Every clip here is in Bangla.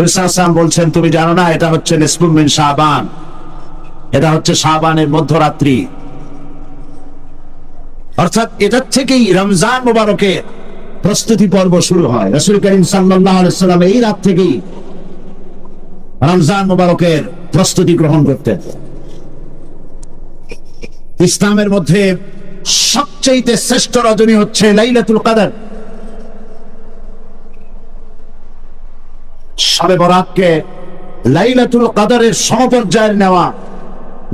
রাসূল বলছেন, তুমি জানো না এটা হচ্ছে নিসফুম মিন শাবান, এটা হচ্ছে শাবানের মধ্যরাত্রি। অর্থাৎ এটা থেকেই রমজান মুবারকের প্রস্তুতি পর্ব শুরু হয়। রাসূল করিম সাল্লাল্লাহু আলাইহি ওয়াসাল্লাম এই রাত থেকেই রমজান মুবারকের প্রস্তুতি গ্রহণ করতেন। ইসলামের মধ্যে সবচেয়ে শ্রেষ্ঠ রজনী হচ্ছে লাইলাতুল কদর। শবে বরাতকে লাইলাতুল কদরের সমপর্যায়ে নেওয়া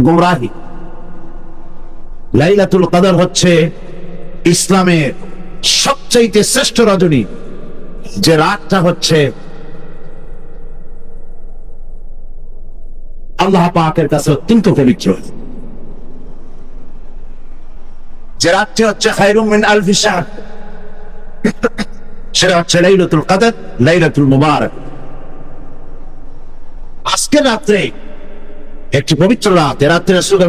গুমরাহি। লাইলাতুল কদর হচ্ছে ইসলামের সবচেয়ে শ্রেষ্ঠ রজনী, যে রাতটা হচ্ছে আল্লাহ পাকের কাছে অত্যন্ত পবিত্র, যে রাতটি হচ্ছে খায়রুম মিন আলফি শাহর, সেটা হচ্ছে লাইলাতুল কদর, লাইলাতুল মুবারক। আজকের রাত্রে একটি পবিত্র রাত। এ রাত্রে রাসূল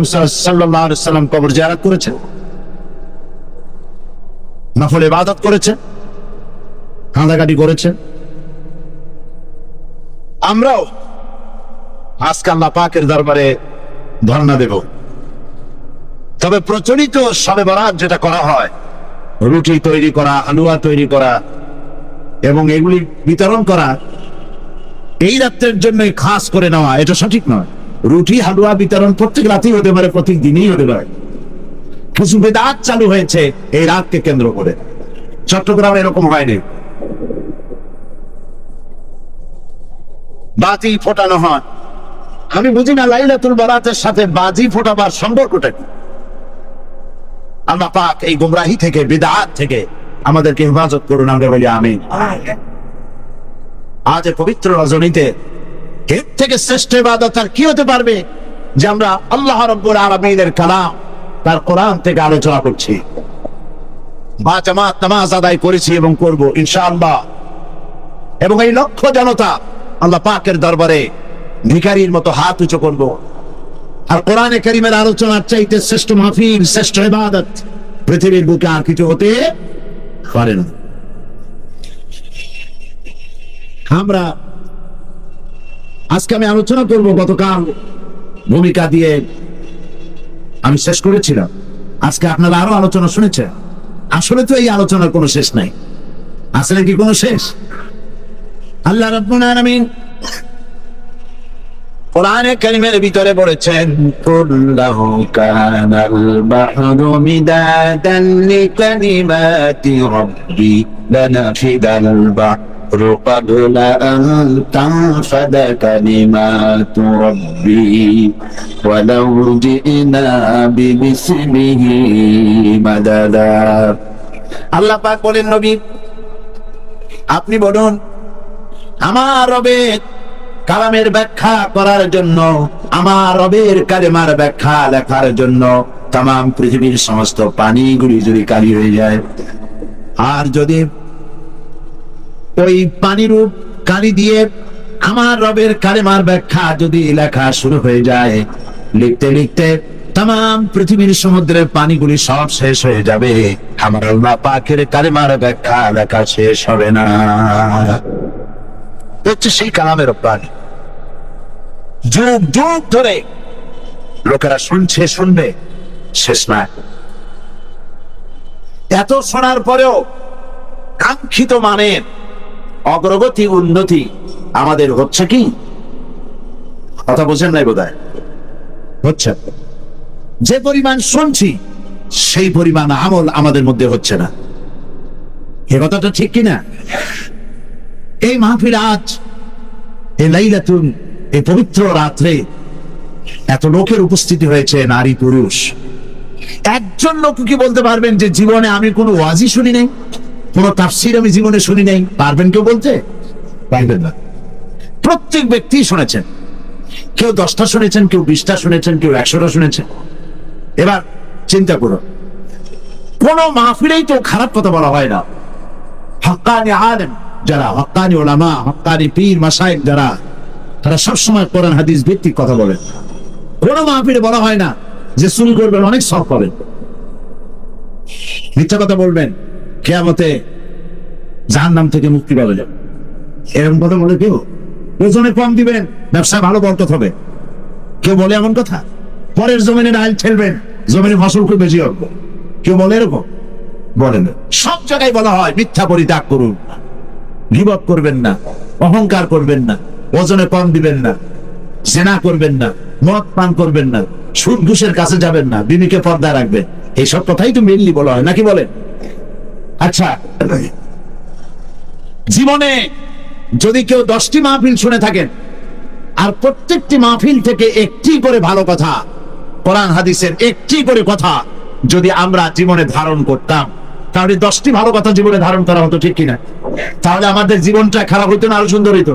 সাল্লাল্লাহু আলাইহি ওয়াসাল্লাম কবর জিয়ারত করেছেন, নফল ইবাদত করেছেন, কাঁদাকাটি করেছেন। আমরাও আজকে আল্লাহ পাকের দরবারে ধর্ণা দেব। তবে প্রচলিত শবে বরাত যেটা করা হয়, রুটি তৈরি করা, হালুয়া তৈরি করা এবং এগুলি বিতরণ করা, এই রাত্রের জন্যই খাস করে নেওয়া, এটা সঠিক নয়। রুটি হালুয়া বিতরণ প্রত্যেক রাতেই হতে পারে, প্রত্যেক দিনই হতে পারে। কিছু বিদআত চালু হয়েছে এই রাতকে কেন্দ্র করে। চট্টগ্রামে এরকম হয়নি, বাজি ফোটানো হয়। আমি বুঝি না লাইলাতুল বরাতের সাথে বাজি ফোটাবার সম্পর্কটা কি। আল্লাহ পাক এই গুমরাহি থেকে, বিদআত থেকে আমাদেরকে হেফাজত করুন, আমরা বলি আমিন। আজ পবিত্র রজনীতে এর থেকে শ্রেষ্ঠ ইবাদত আর কি হতে পারবে, যে আমরা আল্লাহ রাব্বুল আলামিনের কালাম, তার কোরআন থেকে আলোচনা করছি, বা জামাত নামাজ আদায় করেছি এবং করব ইনশাআল্লাহ। এবং এই লক্ষ জনতা আল্লাহ পাকের দরবারে ভিখারির মতো হাত উঁচু করব। আর কোরআনে কারীমের আলোচনার চাইতে শ্রেষ্ঠ মাহফিল, শ্রেষ্ঠ ইবাদত পৃথিবীর বুকে আর কিছু হতে পারে না। আমরা আজকে আমি আলোচনা করব, গতকাল ভূমিকা দিয়ে আমি শেষ করেছিলাম। আজকে আপনারা আরো আলোচনা শুনেছেন। আসলে তো এই আলোচনার কোনো শেষ নাই। আসলে কি কোনো শেষ? আল্লাহ রাব্বুল আলামিন কোরআনে কারীমের ভিতরে বলেছেন, কুল্লাহু কানাল বাহরু মিদাদান লিকালিমাতি রাব্বি লানাফিদাল বাহরু ক্বাবলা আন তানফাদা কালিমাতু রাব্বি ওয়ালাউ জিনা বিমিসলিহি মাদাদা। আল্লাহ পাক বলেন, নবী আপনি বলুন, আমার রবের কালামের ব্যাখ্যা করার জন্য, আমার রবের কালেমার ব্যাখ্যা লেখার জন্য তাম পৃথিবীর সমস্ত পানিগুলি যদি কালি হয়ে যায়, আর যদি ওই পানিরূপ কালি দিয়ে আমার রবের কালেমার ব্যাখ্যা যদি লেখা শুরু হয়ে যায়, লিখতে লিখতে তাম পৃথিবীর সমুদ্রের পানিগুলি সব শেষ হয়ে যাবে, আমার আল্লাহ পাকের কালেমার ব্যাখ্যা লেখা শেষ হবে না। হচ্ছে সেই কালামের প্রাণী। যুগ যুগ ধরে লোকেরা শুনছে, শুনবে, শেষ নাই। এত শোনার পরেও কাঙ্ক্ষিত মানের অগ্রগতি, উন্নতি আমাদের হচ্ছে কি? কথা বোঝেন নাই বোধহয়? হচ্ছে। যে পরিমাণ শুনছি সেই পরিমাণ আমল আমাদের মধ্যে হচ্ছে না। এ কথাটা ঠিক কিনা? এই মাহফিল আজ, এই লাইলাতুল, এই পবিত্র রাত্রে এত লোকের উপস্থিতি হয়েছে, নারী পুরুষ। একজন লোক কি বলতে পারবেন যে জীবনে আমি কোনো ওয়াজি শুনি নাই, কোনো তাফসীর আমি জীবনে শুনি নাই? পারবেন কেউ বলতে? পারবেন না। প্রত্যেক ব্যক্তি শুনেছেন। কেউ 10টা শুনেছেন, কেউ 20টা শুনেছেন, কেউ 100টা শুনেছেন। এবার চিন্তা করো, কোন মাহফিলেই তো খারাপ কথা বলা হয় না। হাক্কানি আলেম যারা, হক্কানি ওলামা, হক্কানি পীর মাশায়েখ যারা, তারা সবসময় কোরআন হাদিস ভিত্তিক কথা বলেন। কোন মাহফিলে বলা হয় না যে চুরি করবেন অনেক সওয়াব পাবেন, মিথ্যা কথা বলবেন কিয়ামতে জাহান্নাম থেকে মুক্তি পাবেন, এরকম কথা বলে কেউ? ওজনে কম দিবেন, ব্যবসা ভালো বরকত হবে। কেউ বলে এমন কথা? পরের জমিনে ডাল ঠেলবেন, জমিনে ফসল খুব বেশি হবে। কেউ বলে এরকম? বলে না। সব জায়গায় বলা হয় মিথ্যা পরিত্যাগ করুন, গীবত করবেন না, অহংকার করবেন না, ওজনে কম দিবেন না, জেনা করবেন না, মদ পান করবেন না, সুদ ঘুষের কাছে যাবেন না, বিবিকে পর্দায় রাখবেন। এইসব কথাই তো মেনলি বলা হয়, নাকি বলেন? আচ্ছা, জীবনে যদি কেউ 10টি মাহফিল শুনে থাকেন আর প্রত্যেকটি মাহফিল থেকে একটি করে ভালো কথা, কোরআন হাদিসের একটি করে কথা যদি আমরা জীবনে ধারণ করতাম, তাহলে 10টি ভালো কথা জীবনে ধারণ করা হতো, ঠিক কিনা? তাহলে আমাদের জীবনটা খারাপ হতো না আরো সুন্দর হইতো?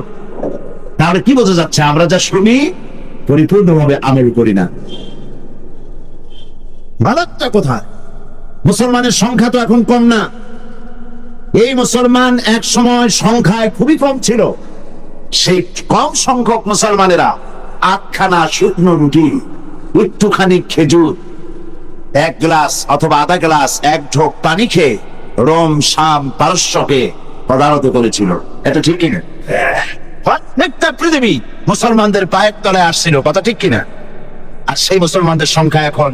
তাহলে কি বোঝা যাচ্ছে? আমরা যা শুনি পরিপূর্ণভাবে আমল করি না। ভালো একটা কথা, মুসলমানের সংখ্যা তো এখন কম না। এই মুসলমান এক সময় সংখ্যায় খুবই কম ছিল। সেই কম সংখ্যক মুসলমানেরা 8খানা শুকনো রুটি, একটুখানি খেজুর, 1 গ্লাস অথবা আধা গ্লাস, 1 ঢোক পানি খেয়ে রোম, শাম, পারস্যকে পদারত করেছিল। এটা ঠিক কিনা? প্রত্যেকটা পৃথিবী মুসলমানদের পায়ের তলায় আসছিল, কথা ঠিক কিনা? আর সেই মুসলমানদের সংখ্যা এখন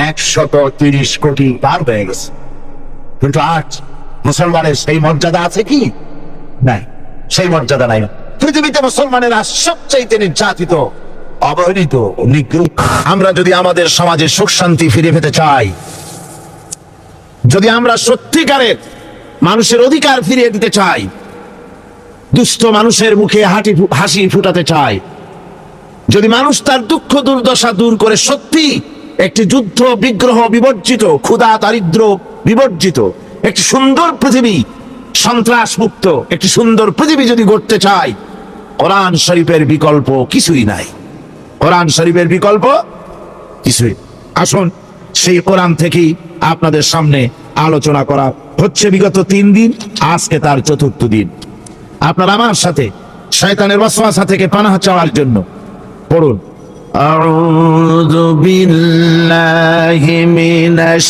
130 কোটি পার হয়ে গেছে। কিন্তু আজ মুসলমানের সেই মর্যাদা আছে কি? নাই, সেই মর্যাদা নাই। পৃথিবীতে মুসলমানেরা সবচাইতে নির্যাতিত, অবহেলিত, নিগৃহীত। আমরা যদি আমাদের সমাজে সুখ শান্তি ফিরে পেতে চাই, যদি আমরা সত্যিকারের মানুষের অধিকার ফিরিয়ে দিতে চাই, দুষ্ট মানুষের মুখে হাসি ফুটাতে চাই, যদি মানুষ তার দুঃখ দুর্দশা দূর করে সত্যি একটি যুদ্ধ বিগ্রহ বিবর্জিত, ক্ষুধা দারিদ্র বিবর্জিত একটি সুন্দর পৃথিবী, সন্ত্রাস মুক্ত একটি সুন্দর পৃথিবী যদি গড়তে চাই, কোরআন শরীফের বিকল্প কিছুই নাই। কোরআন শরীফের বিকল্প কিছুই। আসুন সেই কোরআন থেকেই আপনাদের সামনে আলোচনা করা হচ্ছে বিগত 3 দিন, আজকে তার 4র্থ দিন। আপনারা আমার সাথে শয়তানের ওয়াসওয়াসা থেকে পানাহ চাওয়ার জন্য পড়ুন, আউযু বিল্লাহি মিনাশ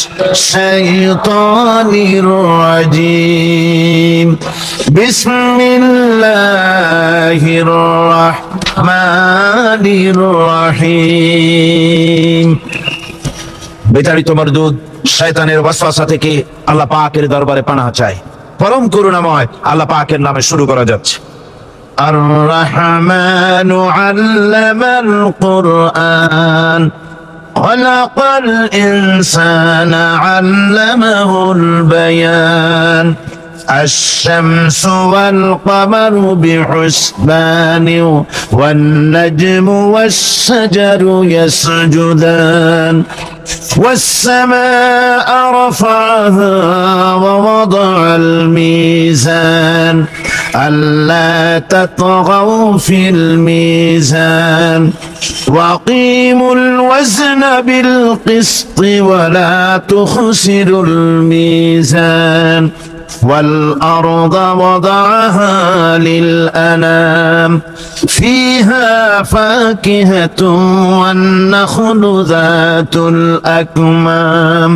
শাইতানির রাজীম, বিসমিল্লাহির রাহমানির রহিম। বিতাড়িত মরদুদ শয়তানের ওয়াসওয়াসা থেকে আল্লাহ পাকের দরবারে পানাহ চাই। পরম করুণাময় আল্লাহ পাকের নামে শুরু করা যাচ্ছে। الرحمن علم القرآن خلق الإنسان علمه البيان الشمس والقمر بحسبان والنجم والشجر يسجدان والسماء رفعها ووضع الميزان ألا تطغوا في الميزان وأقيموا الوزن بالقسط ولا تخسروا الميزان والأرض وضعها للأنام فيها فاكهة والنخل ذات الأكمام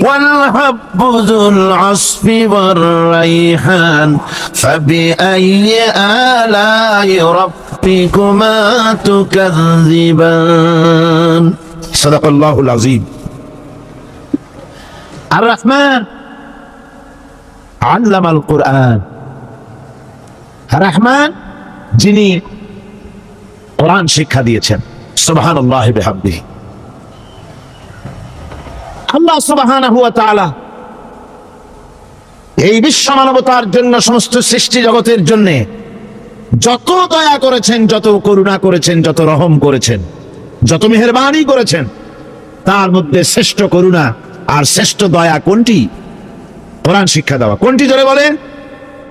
والحب ذو العصف والريحان فبأي آلاء ربكما تكذبان صدق الله العظيم الرحمن আল্লামাল কোরআন। রহমান যিনি কোরআন শিক্ষা দিয়েছেন। সুবহানাল্লাহি বিহামদিহি। আল্লাহ সুবহানাহু ওয়া তাআলা এই বিশ্ব মানবতার জন্য, সমস্ত সৃষ্টি জগতের জন্য যত দয়া করেছেন, যত করুণা করেছেন, যত রহম করেছেন, যত মেহেরবানি করেছেন, তার মধ্যে শ্রেষ্ঠ করুণা আর শ্রেষ্ঠ দয়া কোনটি? কোরআন শিক্ষা দেওয়া। কোনটি জোরে বলেন?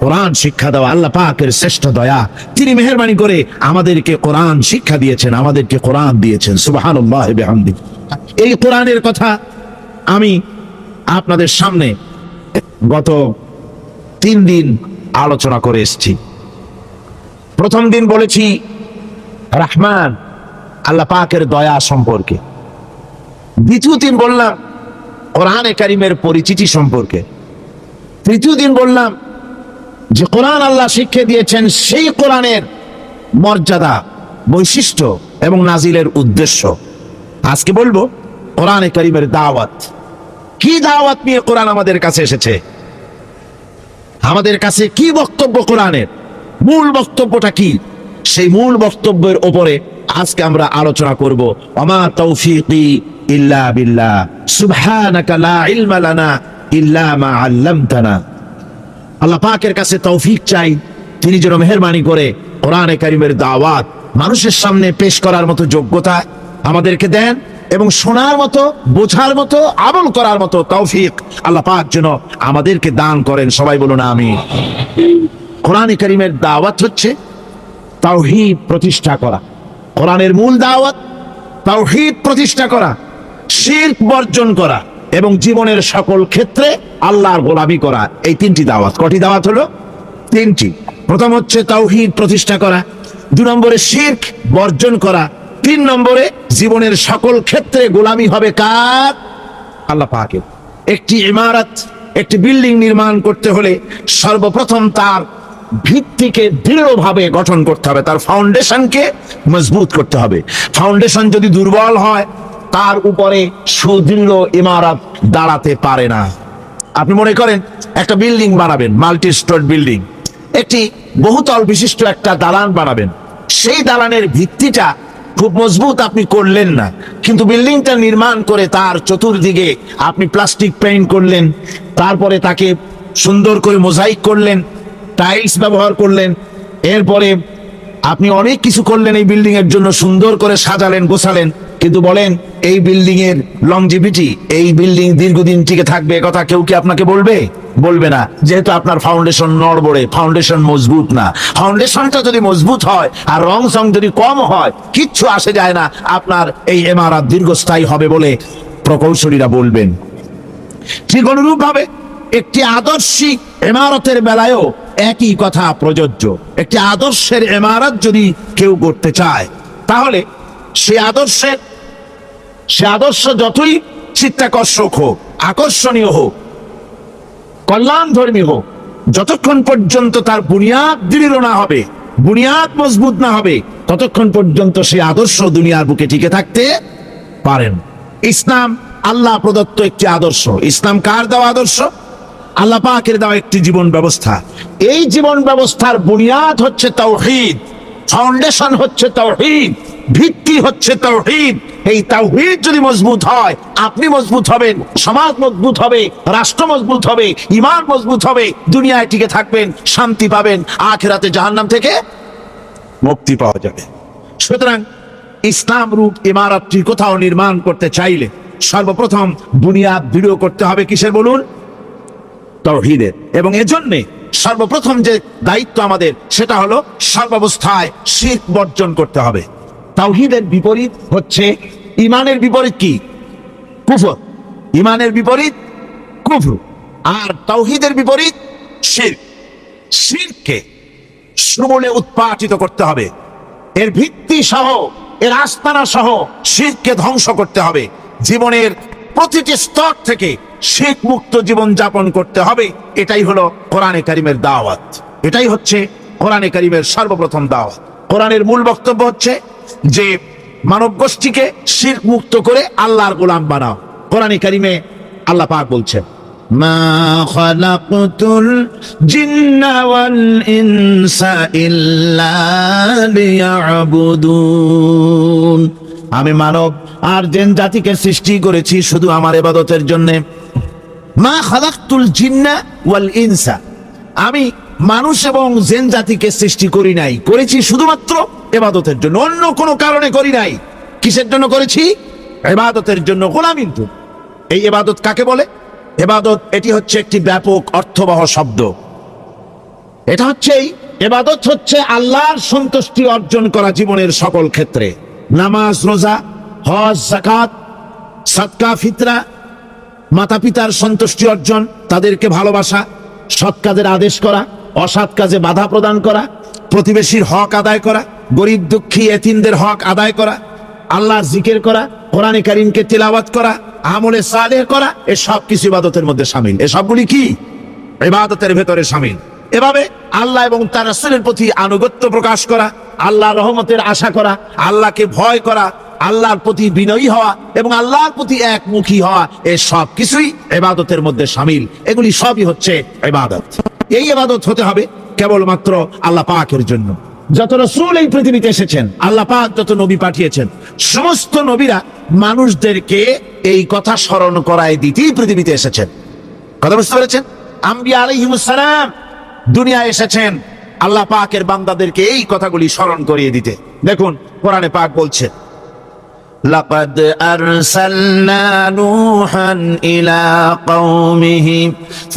কোরআন শিক্ষা দেওয়া আল্লাহ পাকের শ্রেষ্ঠ দয়া। তিনি মেহেরবানি করে আমাদেরকে কোরআন শিক্ষা দিয়েছেন, আমাদেরকে কোরআন দিয়েছেন। সুবহানাল্লাহি বিহামদিহি। এই কোরআনের কথা আমি আপনাদের সামনে গত 3 দিন আলোচনা করে এসেছি। প্রথম দিন বলেছি রহমান আল্লাহ পাকের দয়া সম্পর্কে। দ্বিতীয় দিন বললাম কোরআনে কারিমের পরিচিতি সম্পর্কে। তৃতীয় দিন বললাম যে কোরআন আল্লাহ শিক্ষা দিয়েছেন, সেই কোরআনের মর্যাদা, বৈশিষ্ট্য এবং নাজিলের উদ্দেশ্য। আজকে বলবো কোরআনে কারীমের দাওয়াত। কি দাওয়াত নিয়ে কোরআন আমাদের কাছে এসেছে, আমাদের কাছে কি বক্তব্য, কোরআনের মূল বক্তব্যটা কি, সেই মূল বক্তব্যের উপরে আজকে আমরা আলোচনা করব। ওমা তৌফিকি ইল্লা বিল্লাহ সুবহানাকা লা ইলমা লানা ইল্লা মা আল্লামতানা। আল্লাহ পাকের কাছে তৌফিক চাই, তিনি যেন মেহেরবানি করে কোরআনে কারীমের দাওয়াত মানুষের সামনে পেশ করার মতো যোগ্যতা আমাদেরকে দেন এবং শোনার মতো, বোঝার মতো, আমল করার মতো তৌফিক আল্লাহ পাক যেন আমাদেরকে দান করেন। সবাই বলুন আমিন। কোরআনে কারীমের দাওয়াত হচ্ছে তাওহীদ প্রতিষ্ঠা করা। কোরআনের মূল দাওয়াত তাওহীদ প্রতিষ্ঠা করা, শিরক বর্জন করা এবং জীবনের সকল ক্ষেত্রে আল্লাহর গোলামি করা। এই তিনটি দাওয়াত। কটি দাওয়াত হলো? তিনটি। প্রথম হচ্ছে তাওহীদ প্রতিষ্ঠা করা, 2 নম্বরে শিরক বর্জন করা, 3 নম্বরে জীবনের সকল ক্ষেত্রে গোলামি হবে কার? আল্লাহ পাকের। একটি ইমারত, একটি বিল্ডিং নির্মাণ করতে হলে সর্বপ্রথম তার ভিত্তিকে দৃঢ়ভাবে গঠন করতে হবে, তার ফাউন্ডেশনকে মজবুত করতে হবে। ফাউন্ডেশন যদি দুর্বল হয় তার উপরে সুদৃঢ় ইমারত দাঁড়াতে পারে না। আপনি মনে করেন একটা বিল্ডিং বানাবেন, মাল্টি স্টোর বিল্ডিং, একটি বহুতল বিশিষ্ট একটা দালান বানাবেন। সেই দালানের ভিত্তিটা খুব মজবুত আপনি করলেন না, কিন্তু বিল্ডিংটা নির্মাণ করে তার চতুর্দিকে আপনি প্লাস্টিক পেইন্ট করলেন, তারপরে তাকে সুন্দর করে মোজাইক করলেন, টাইলস ব্যবহার করলেন, এরপরে আপনি অনেক কিছু করলেন এই বিল্ডিং এর জন্য, সুন্দর করে সাজালেন, গোছালেন, কিন্তু বলেন এই বিল্ডিং এর লংজিভিটি, এই বিল্ডিং দীর্ঘদিন টিকে থাকবে কথা কেউ কি আপনাকে বলবে? বলবে না, যেহেতু আপনার ফাউন্ডেশন নড়বড়ে, ফাউন্ডেশন মজবুত না। ফাউন্ডেশনটা যদি মজবুত হয় আর রং সং যদি কম হয়, কিচ্ছু আসে যায় না, আপনার এই ইমারত দীর্ঘস্থায়ী হবে বলে প্রকৌশলীরা বলবেন। ঠিক অনুরূপ ভাবে একটি আদর্শিক ইমারতের বেলায়ও একই কথা প্রযোজ্য। একটি আদর্শের ইমারত যদি কেউ করতে চায়, তাহলে সে আদর্শ যতই চিত্তাকর্ষক হোক, আকর্ষণীয় হোক, কল্যাণধর্মী হোক, যতক্ষণ পর্যন্ত তার বুনিয়াদ দৃঢ় না হবে, বুনিয়াদ মজবুত না হবে, ততক্ষণ পর্যন্ত সে আদর্শ দুনিয়ার বুকে টিকে থাকতে পারেন। ইসলাম আল্লাহ প্রদত্ত একটি আদর্শ। ইসলাম কার দেওয়া আদর্শ? আল্লাহ পাকের দেওয়া একটি জীবন ব্যবস্থা। এই জীবন ব্যবস্থার বুনিয়াদ হচ্ছে তাওহীদ, ফাউন্ডেশন হচ্ছে তাওহীদ, ভিত্তি হচ্ছে তাওহীদ। এই তাওহীদ যদি মজবুত হয়, আপনি মজবুত হবেন, সমাজ মজবুত হবে, রাষ্ট্র মজবুত হবে, ঈমান মজবুত হবে, দুনিয়ায় টিকে থাকবেন, শান্তি পাবেন, আখিরাতে জাহান্নাম থেকে মুক্তি পাওয়া যাবে। সুতরাং ইসলাম রূপ ইমারতটি কোথাও নির্মাণ করতে চাইলে সর্বপ্রথম বুনিয়াদ দৃঢ় করতে হবে কিসের বলুন? তাওহীদের। এবং এজন্যে সর্বপ্রথম যে দায়িত্ব আমাদের, সেটা হলো সর্বাবস্থায় শিরক বর্জন করতে হবে। তাওহীদের বিপরীত হচ্ছে, ঈমানের বিপরীত কি? কুফর। ঈমানের বিপরীত কুফর, আর তাওহীদের বিপরীত শিরক। শিরককে সমূলে উৎপাটিত করতে হবে, এর ভিত্তি সহ, এর আস্তানা সহ শিরককে ধ্বংস করতে হবে। জীবনের প্রতিটি স্তর থেকে শিরক মুক্ত জীবন যাপন করতে হবে। এটাই হলো কোরআনে কারীমের দাওয়াত, এটাই হচ্ছে কোরআনে কারীমের সর্বপ্রথম দাওয়াত। কোরআনের মূল বক্তব্য হচ্ছে যে মানব গোষ্ঠীকে শিরক মুক্ত করে আল্লাহর গোলাম বানাও। কোরআনে কারীমে আল্লাহ পাক বলছেন, মা খালাকতুল জিন্না ওয়াল ইনসা ইল্লা লিয়াবুদুন। আমি মানব আর জিন জাতিকে সৃষ্টি করেছি শুধু আমার ইবাদতের জন্য। মা খালাকতুল জিন্না ওয়াল ইনসা, আমি মানুষ এবং জিন জাতিকে সৃষ্টি করি নাই, করেছি শুধুমাত্র ইবাদতের জন্য, অন্য কোনো কারণে করি নাই। কিসের জন্য করেছি? ইবাদতের জন্য, গোলামির জন্য। এই ইবাদত কাকে বলে? ইবাদত এটি হচ্ছে একটি ব্যাপক অর্থবহ শব্দ। এটা হচ্ছে, ইবাদত হচ্ছে আল্লাহর সন্তুষ্টি অর্জন করা জীবনের সকল ক্ষেত্রে। নামাজ, রোজা, হজ, যাকাত, সাদকা, ফিতরা, মাতা পিতার সন্তুষ্টি অর্জন, তাদেরকে ভালোবাসা, সৎ কাজের আদেশ করা, অসৎ কাজে বাধা প্রদান করা, প্রতিবেশীর হক আদায় করা, গরিব দুঃখী এতিমদের হক আদায় করা, আল্লাহর জিকির করা, কোরআনে কারীমকে তিলাওয়াত করা, আমলে সালেহ করা, এ সব কিছু ইবাদতের মধ্যে শামিল। এ সবগুলি কি? ইবাদতের ভেতরে শামিল। এভাবে আল্লাহ এবং তার রাসূলের প্রতি আনুগত্য প্রকাশ করা, আল্লাহর রহমতের আশা করা, আল্লাহকে ভয় করা, আল্লাহর প্রতি বিনয়ী হওয়া এবং আল্লাহর প্রতি একমুখী হওয়া, এই সব কিছুই ইবাদতের মধ্যে শামিল। এগুলি সবই হচ্ছে ইবাদত। এই ইবাদত হতে হবে কেবলমাত্র আল্লাহ পাকের জন্য। যত রাসূল এই পৃথিবীতে এসেছেন, আল্লাহ পাক যত নবী পাঠিয়েছেন, সমস্ত নবীরা মানুষদেরকে এই কথা স্মরণ করায় দিতেই পৃথিবীতে এসেছেন। কথা বুঝতে পেরেছেন? আম্বিয়া আলাইহিমুস সালাম দুনিয়ায় এসেছেন আল্লাহ পাকের বান্দাদেরকে এই কথাগুলি স্মরণ করিয়ে দিতে। দেখুন কোরআনে পাক বলছে, লাকাদ আরসালনা নূহান ইলা কওমিহি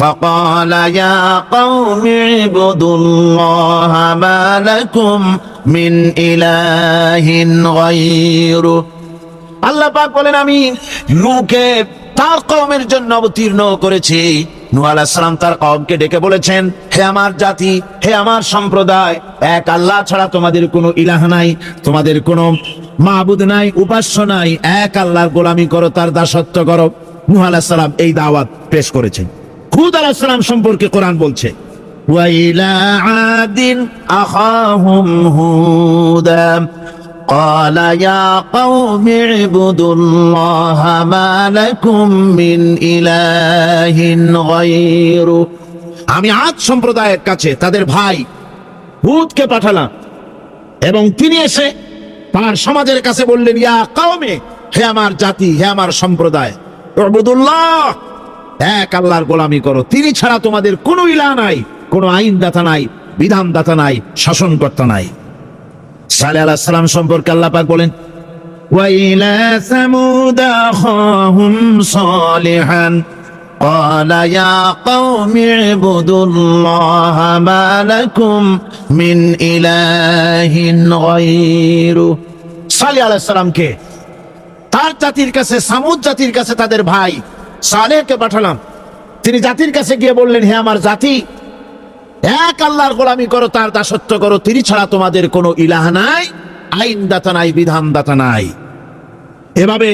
ফাকালা ইয়া কওমি ইবুদুল্লাহা মা লাকুম মিন ইলাহিন গায়রু। আল্লাহ পাক বলেন, আমি নূহকে তার কওমের জন্য অবতীর্ণ করেছি। নূহ আলাইহিস সালাম তার কওমকে ডেকে বলেছেন, হে আমার জাতি, হে আমার সম্প্রদায়, এক আল্লাহ ছাড়া তোমাদের কোনো ইলাহ নাই, তোমাদের কোনো মাবুদ নাই, উপাস্য নাই, এক আল্লাহর গোলামি করো, তার দাসত্ব করো। নূহ আলাইহিস সালাম এই দাওয়াত পেশ করেছেন। হুদ আলাইহিস সালাম সম্পর্কে কোরআন বলছে, ওয়া ইলা আদিন আখাহুম হুদা قال يا قوم اعبدوا الله ما لكم من إله غيره। আমি আদ সম্প্রদায়ের কাছে তাদের ভাই হুদকে পাঠালাম এবং তিনি এসে তার সমাজের কাছে বললেন, ইয়া কওমে, হে আমার জাতি, হে আমার সম্প্রদায়, উবুদুল্লাহ, এক আল্লাহর গোলামি করো, তিনি ছাড়া তোমাদের কোনো ইলাহ নাই, কোনো আইনদাতা নাই, বিধানদাতা নাই, শাসনকর্তা নাই। সালেহ আলাইহিস সালাম সম্পর্কে আল্লাহ পাক বলেন, ওয়া ইলা সামুদ আখাহুম সালিহান ক্বালা ইয়া কওমি ইবুদুল্লাহা মা লাকুম মিন ইলাহিন গায়রু। সালেহ আলাইহিস সালামকে তার জাতির কাছে, সামুদ জাতির কাছে তাদের ভাই সালেহকে পাঠালাম। তিনি জাতির কাছে গিয়ে বললেন, হে আমার জাতি, এক আল্লাহর গোলামি করো, তার দাসত্ব করো, তিনি ছাড়া তোমাদের কোনো ইলাহ নাই, আইনদাতা নাই, বিধানদাতা নাই। এভাবে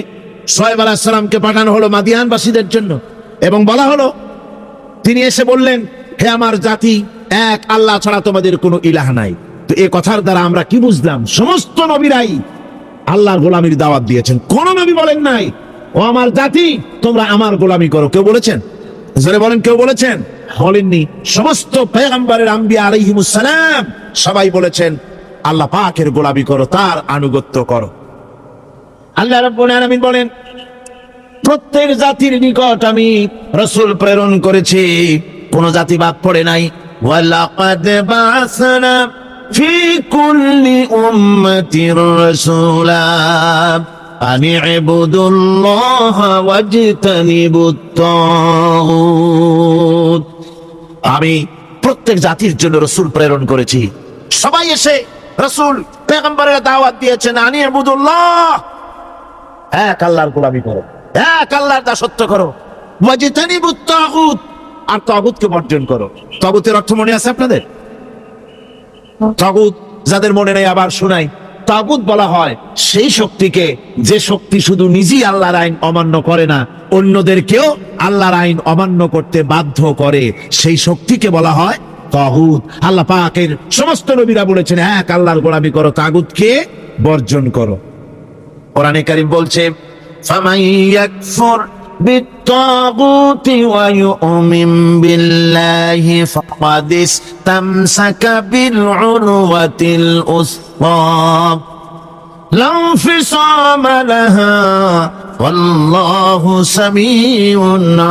শুআয়ব আলাইহিস সালামকে পাঠানো হলো মাদিয়ানবাসীদের জন্য এবং বলা হলো, তিনি এসে বললেন, হে আমার জাতি, এক আল্লাহ ছাড়া তোমাদের কোনো ইলাহ নাই। তো এই কথার দ্বারা আমরা কি বুঝলাম? সমস্ত নবীরাই আল্লাহর গোলামির দাওয়াত দিয়েছেন। কোন নবী বলেন নাই, ও আমার জাতি, তোমরা আমার গোলামি করো। কেউ বলেছেন? জোরে বলেন, কেউ বলেছেন? বলেননি। সমস্ত পয়গম্বরের, আম্বিয়া আলাইহিমুস সালাম সবাই বলেছেন, আল্লাহ পাকের গোলামি করো, তার আনুগত্য করো। আল্লাহ রাব্বুল আলামিন বলেন, প্রত্যেক জাতির নিকট আমি রাসূল প্রেরণ করেছি, কোন জাতি বাদ পড়ে নাই। ওয়ালাকাদ বা'সনা ফি কুল্লি উম্মাতির রাসূলা আনি ইবুদুল্লাহ ওয়াজতানিবুত তাগুত। আমি প্রত্যেক জাতির জন্য রাসূল প্রেরণ করেছি। সবাই এসে রাসূল পয়গম্বরের দাওয়াত দিয়েছেন, আনি ইবুদুল্লাহ, এক আল্লাহর গোলামি করো, এক আল্লাহর দাসত্ব করো, ওয়াজতানিবুত তাগুত, আর তাগুতকে বর্জন করো। তাগুতের অর্থ মনে আছে আপনাদের? তাগুত যাদের মনে নেই আবার শোনাই। তাগুত বলা হয় সেই শক্তিকে, যে শক্তি শুধু নিজেই আল্লাহর আইন অমান্য করে না, অন্যদেরকেও আল্লাহর আইন অমান্য করতে বাধ্য করে, সেই শক্তিকে বলা হয় তাগুত। আল্লাহ পাকের সমস্ত নবীরা বলেছেন, এক আল্লাহর গোলামি করো, তাগুতকে বর্জন করো। কোরআনে কারীম বলছে, ফামান ইয়াকফুর بالطاغوت ويؤمن بالله فقد استمسك بالعروة الوثقى لا انفصام لها والله سميع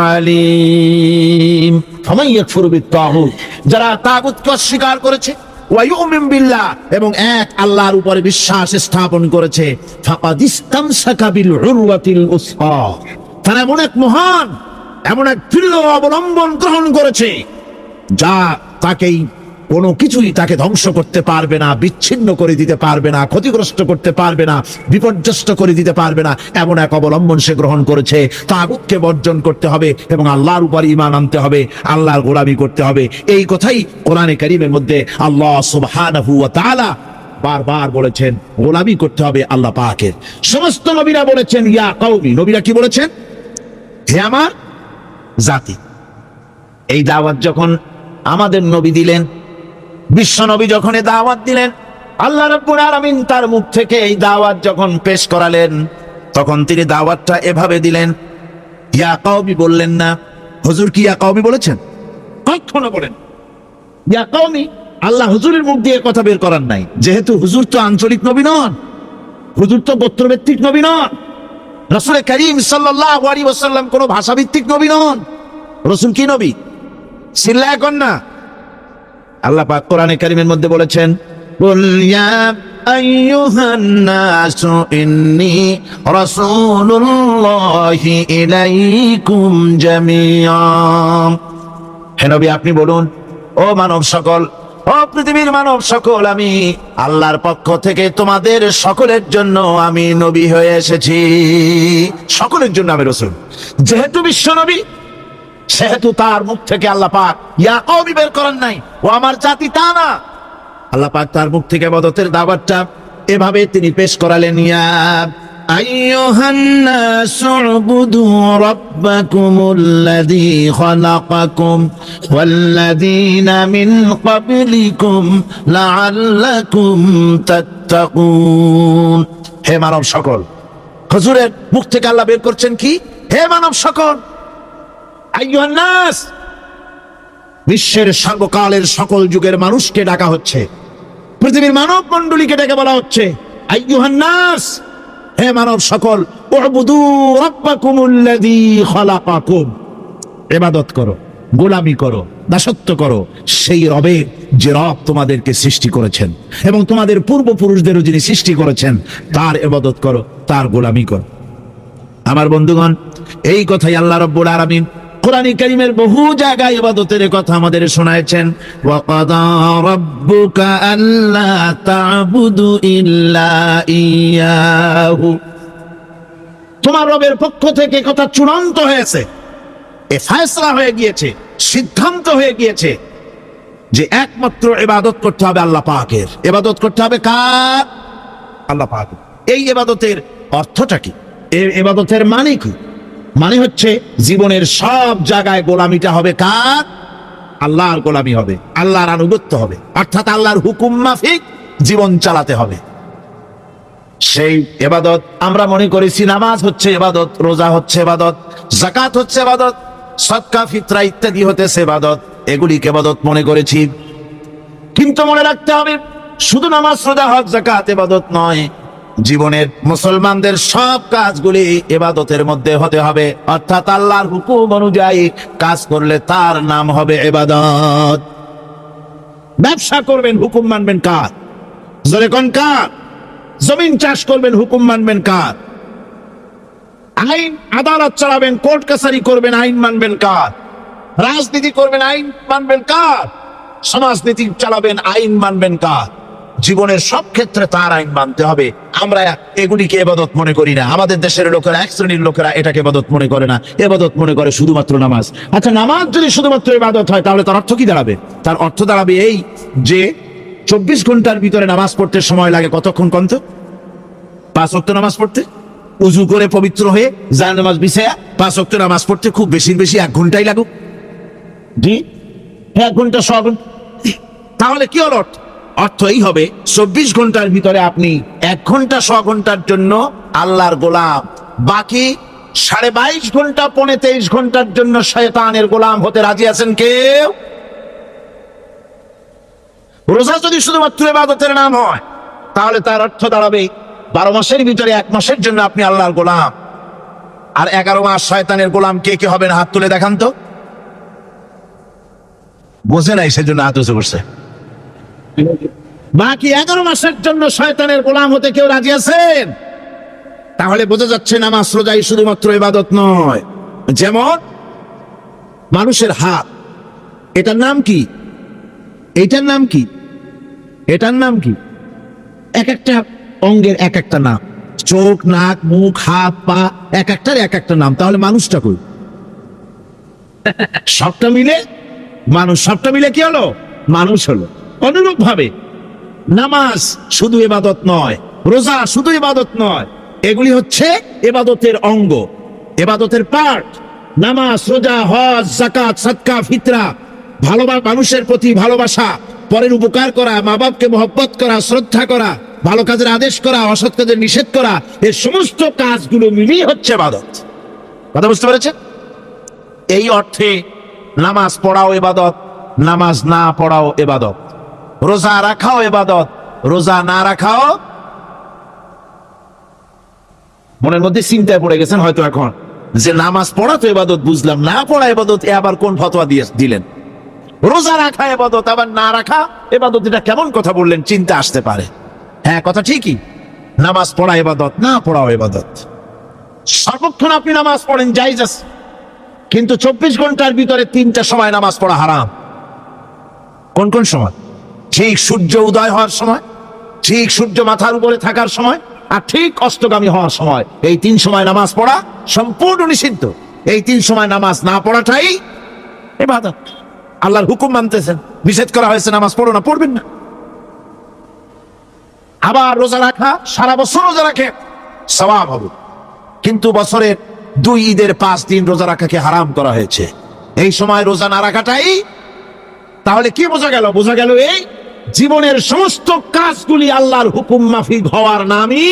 عليم। ফামান ইয়াকফুর বিত্তাগুত, যারা তাগুতকে অস্বীকার করেছে, ওয়া ইউমিন বিল্লাহ, এবং এক আল্লাহর উপরে বিশ্বাস স্থাপন করেছে, ফাকাদ ইসতামসাকা বিল উরওয়াতিল উসকা, তারা এমন এক মহান, এমন এক দৃঢ় অবলম্বন গ্রহণ করেছে, যা তাকেই কোনো কিছুই তাকে ধ্বংস করতে পারবে না, বিচ্ছিন্ন করে দিতে পারবে না, ক্ষতিগ্রস্ত করতে পারবে না, বিপর্যস্ত করে দিতে পারবে না। এমন এক অবলম্বন সে গ্রহণ করেছে। তাগুতকে বর্জন করতে হবে এবং আল্লাহর উপর ঈমান আনতে হবে, আল্লাহর গোলামি করতে হবে। এই কথাই কোরআনে কারীমের মধ্যে আল্লাহ সুবহানাহু ওয়া তাআলা বারবার বলেছেন, গোলামি করতে হবে আল্লাহ পাকের। সমস্ত নবীরা বলেছেন ইয়া কওমি, নবীরা কি বলেছেন? হে আমার জাতি। এই দাওয়াত যখন আমাদের নবী দিলেন। বিশ্ব নবী যখন এই দাওয়াত দিলেন, আল্লাহ রাব্বুল আলামিন তার মুখ থেকে এই দাওয়াত যখন পেশ করালেন, তখন তিনি দাওয়াতটা এভাবে দিলেন। ইয়া কওমি বললেন না। হুজুর কি ইয়া কওমি বলেছেন? কখনো বলেন ইয়া কওমি। আল্লাহ হুজুরের মুখ দিয়ে কথা বের করার নাই, যেহেতু হুজুর তো আঞ্চলিক নবী নন, হুজুর তো গোত্রভিত্তিক নবী নন। রাসূল করিম সাল্লাল্লাহু আলাইহি ওয়াসাল্লাম কোন ভাষাভিত্তিক নবী নন। রাসূল কি নবী? চিল্লায় কোন না। আল্লাহ পাক কোরআনে কারীমের মধ্যে বলেছেন, কুল ইয়া আইয়ুহান নাসু ইন্নী রাসূলুল্লাহি ইলাইকুম জামিআ। হে নবী, আপনি বলুন, ও মানব সকল, ও পৃথিবীর মানব সকল, আমি আল্লাহর পক্ষ থেকে তোমাদের সকলের জন্য আমি নবী হয়ে এসেছি। সকলের জন্য আমি রাসূল। যেহেতু বিশ্ব নবী, সেহেতু তার মুখ থেকে আল্লাহ পাক ইয়া কওমি বের করেন নাই, ও আমার জাতি, তা না। আল্লাহ পাক তার মুখ থেকে ইবাদতের দাওয়াতটা এভাবে তিনি পেশ করালেন, ইয়া আইয়ুহান নাসু উবুদু রাব্বাকুমুল্লাযী খালাকাকুম ওয়াল্লাযীনা মিন ক্বাবলিকুম লাআল্লাকুম তাত্তাকুন। হে মানব সকল, হুজুরের মুখ থেকে আল্লাহ বের করছেন কি? হে মানব সকল, আইয়ুহান নাস, বিশ্বের সর্বকালের সকল যুগের মানুষকে ডাকা হচ্ছে, পৃথিবীর মানব মণ্ডলীকে ডেকে বলা হচ্ছে, আইয়ুহান নাস, হে মানব সকল, উবুদু রাব্বাকুমুল্লাযী খালাকাকুম, ইবাদত করো, গোলামি করো, দাসত্ব করো সেই রবের, যে রব তোমাদেরকে সৃষ্টি করেছেন এবং তোমাদের পূর্বপুরুষদেরও যিনি সৃষ্টি করেছেন, তার ইবাদত করো, তার গোলামি করো। আমার বন্ধুগণ, এই কথাই আল্লাহ রাব্বুল আলামিন কোরআন কারীমের বহু জায়গায় ইবাদতের কথা আমাদের শোনায়েছেন। ওয়া কাদা রাব্বুকা আল্লা তা'বুদু ইল্লা ইয়াহু। তোমার রবের পক্ষ থেকে কথা চূড়ান্ত হয়েছে, এ ফয়সালা হয়ে গিয়েছে, সিদ্ধান্ত হয়ে গিয়েছে যে একমাত্র ইবাদত করতে হবে আল্লাহ পাকের। ইবাদত করতে হবে কার? আল্লাহ পাকের। এই ইবাদতের অর্থটা কি? এই ইবাদতের মানে কি? মানে হচ্ছে জীবনের সব জায়গায় গোলামিটা হবে কার? আল্লাহর গোলামি হবে, আল্লাহর আনুগত্য হবে, অর্থাৎ আল্লাহর হুকুম মাফিক জীবন চালাতে হবে। সেই ইবাদত আমরা মনে করেছি নামাজ হচ্ছে ইবাদত, রোজা হচ্ছে ইবাদত, যাকাত হচ্ছে ইবাদত, সদকা ফিতরা ইত্যাদি হতেছে ইবাদত, এগুলিকে ইবাদত মনে করেছি। কিন্তু মনে রাখতে হবে, শুধু নামাজ, রোজা, হজ, যাকাত ইবাদত নয়। জীবনের মুসলমানদের সব কাজগুলি ইবাদতের মধ্যে হতে হবে, অর্থাৎ আল্লাহর হুকুম অনুযায়ী কাজ করলে তার নাম হবে ইবাদত। ব্যবসা করবেন, হুকুম মানবেন কার? জোরে কোন কার? জমিন চাষ করবেন, হুকুম মানবেন কার? আইন আদালত চালাবেন, কোর্ট কাছারি করবেন, আইন মানবেন কার? রাজনীতি করবেন, আইন মানবেন কার? সমাজনীতি চালাবেন, আইন মানবেন কার? জীবনের সব ক্ষেত্রে তার আইন মানতে হবে। আমরা এগুলিকে ইবাদত মনে করি না। আমাদের দেশের লোকেরা, এক শ্রেণীর লোকেরা এটাকে ইবাদত মনে করে না, ইবাদত মনে করে শুধুমাত্র নামাজ। আচ্ছা, নামাজ যদি শুধুমাত্র ইবাদত হয়, তাহলে তার অর্থ কি দাঁড়াবে? তার অর্থ দাঁড়াবে এই যে 24 ঘন্টার ভিতরে নামাজ পড়তে সময় লাগে কতক্ষণ? কত? 5 ওয়াক্ত নামাজ পড়তে, উজু করে পবিত্র হয়ে জায় নামাজ বিছায়া 5 ওয়াক্ত নামাজ পড়তে খুব বেশি 1 ঘন্টাই লাগুক। জি, 1 ঘন্টা 100 ঘন্টা। তাহলে কি হল অর্থ? অর্থ এই হবে, 24 ঘন্টার ভিতরে আপনি 1 ঘন্টা 100 ঘন্টার জন্য আল্লাহর গোলাম, বাকি 22.5 ঘন্টা 23 ঘন্টার জন্য শয়তানের গোলাম হতে রাজি আছেন কেউ? রোজা যদি শুধুমাত্র ইবাদতের নাম হয়, তাহলে তার অর্থ দাঁড়াবে 12 মাসের ভিতরে 1 মাসের জন্য আপনি আল্লাহর গোলাম। আর 11 মাস শয়তানের গোলাম কে কে হবেন? হাত তুলে দেখান তো। বোঝে নাই, সেজন্য হাত উঁচু করছে। বাকি 11 মাসের জন্য শয়তানের গোলাম হতে কেউ রাজি আছেন? তাহলে বোঝা যাচ্ছে নামাজ রোজাই শুধুমাত্র ইবাদত নয়। যেমন মানুষের হাত, এটার নাম কি? এটার নাম কি? এটার নাম কি? এক একটা অঙ্গের এক একটা নাম। চোখ, নাক, মুখ, হাত, পা, এক একটার এক একটা নাম। তাহলে মানুষটা কই? সবটা মিলে মানুষ। সবটা মিলে কি হলো? মানুষ হলো। অনুরূপ ভাবে নামাজ শুধু ইবাদত নয়, রোজা শুধু ইবাদত নয়, এগুলি হচ্ছে ইবাদতের অঙ্গ, ইবাদতের পার্ট। নামাজ, রোজা, হজ, যাকাত, সদকা, ফিতরা মানুষের প্রতি ভালোবাসা, পরের উপকার করা, মা বাপকে মহব্বত করা, শ্রদ্ধা করা, ভালো কাজের আদেশ করা, অসৎ কাজের নিষেধ করা, এই সমস্ত কাজগুলো মিলিয়ে হচ্ছে ইবাদত। কথা বুঝতে পেরেছেন? এই অর্থে নামাজ পড়াও ইবাদত, নামাজ না পড়াও ইবাদত, রোজা রাখাও ইবাদত, রোজা না রাখাও। মনের মধ্যে চিন্তায় পড়ে গেছেন হয়তো এখন যে নামাজ পড়া তো ইবাদত বুঝলাম, না পড়া ইবাদত, এ আবার কোন ফতোয়া দিলেন? রোজা রাখা ইবাদত আবার না রাখা ইবাদত, এটা কেমন কথা বললেন? চিন্তা আসতে পারে। হ্যাঁ, কথা ঠিকই, নামাজ পড়া ইবাদত, না পড়াও ইবাদত। সর্বক্ষণ আপনি নামাজ পড়েন জায়েজ আছে, কিন্তু 24 ঘন্টার ভিতরে 3টা সময় নামাজ পড়া হারাম। কোন কোন সময়? ঠিক সূর্য উদয় হওয়ার সময়, ঠিক সূর্য মাথার উপরে থাকার সময়, আর ঠিক অস্তগামী হওয়ার সময়। এই 3 সময় নামাজ পড়া সম্পূর্ণ নিষিদ্ধ। এই 3 সময় নামাজ না পড়াটাই ইবাদত। আল্লাহর হুকুম মানতেছেন, নিষেধ করা হয়েছে নামাজ পড়ো না, পড়বেন না। আবার রোজা রাখা, সারা বছর রোজা রাখে সওয়াব হবে, কিন্তু বছরের 2 ঈদের 5 দিন রোজা রাখাকে হারাম করা হয়েছে। এই সময় রোজা না রাখাটাই, তাহলে কি বোঝা গেল? বোঝা গেল এই জীবনের সমস্ত কাজগুলি আল্লাহর হুকুম মাফিক হওয়ার নামই।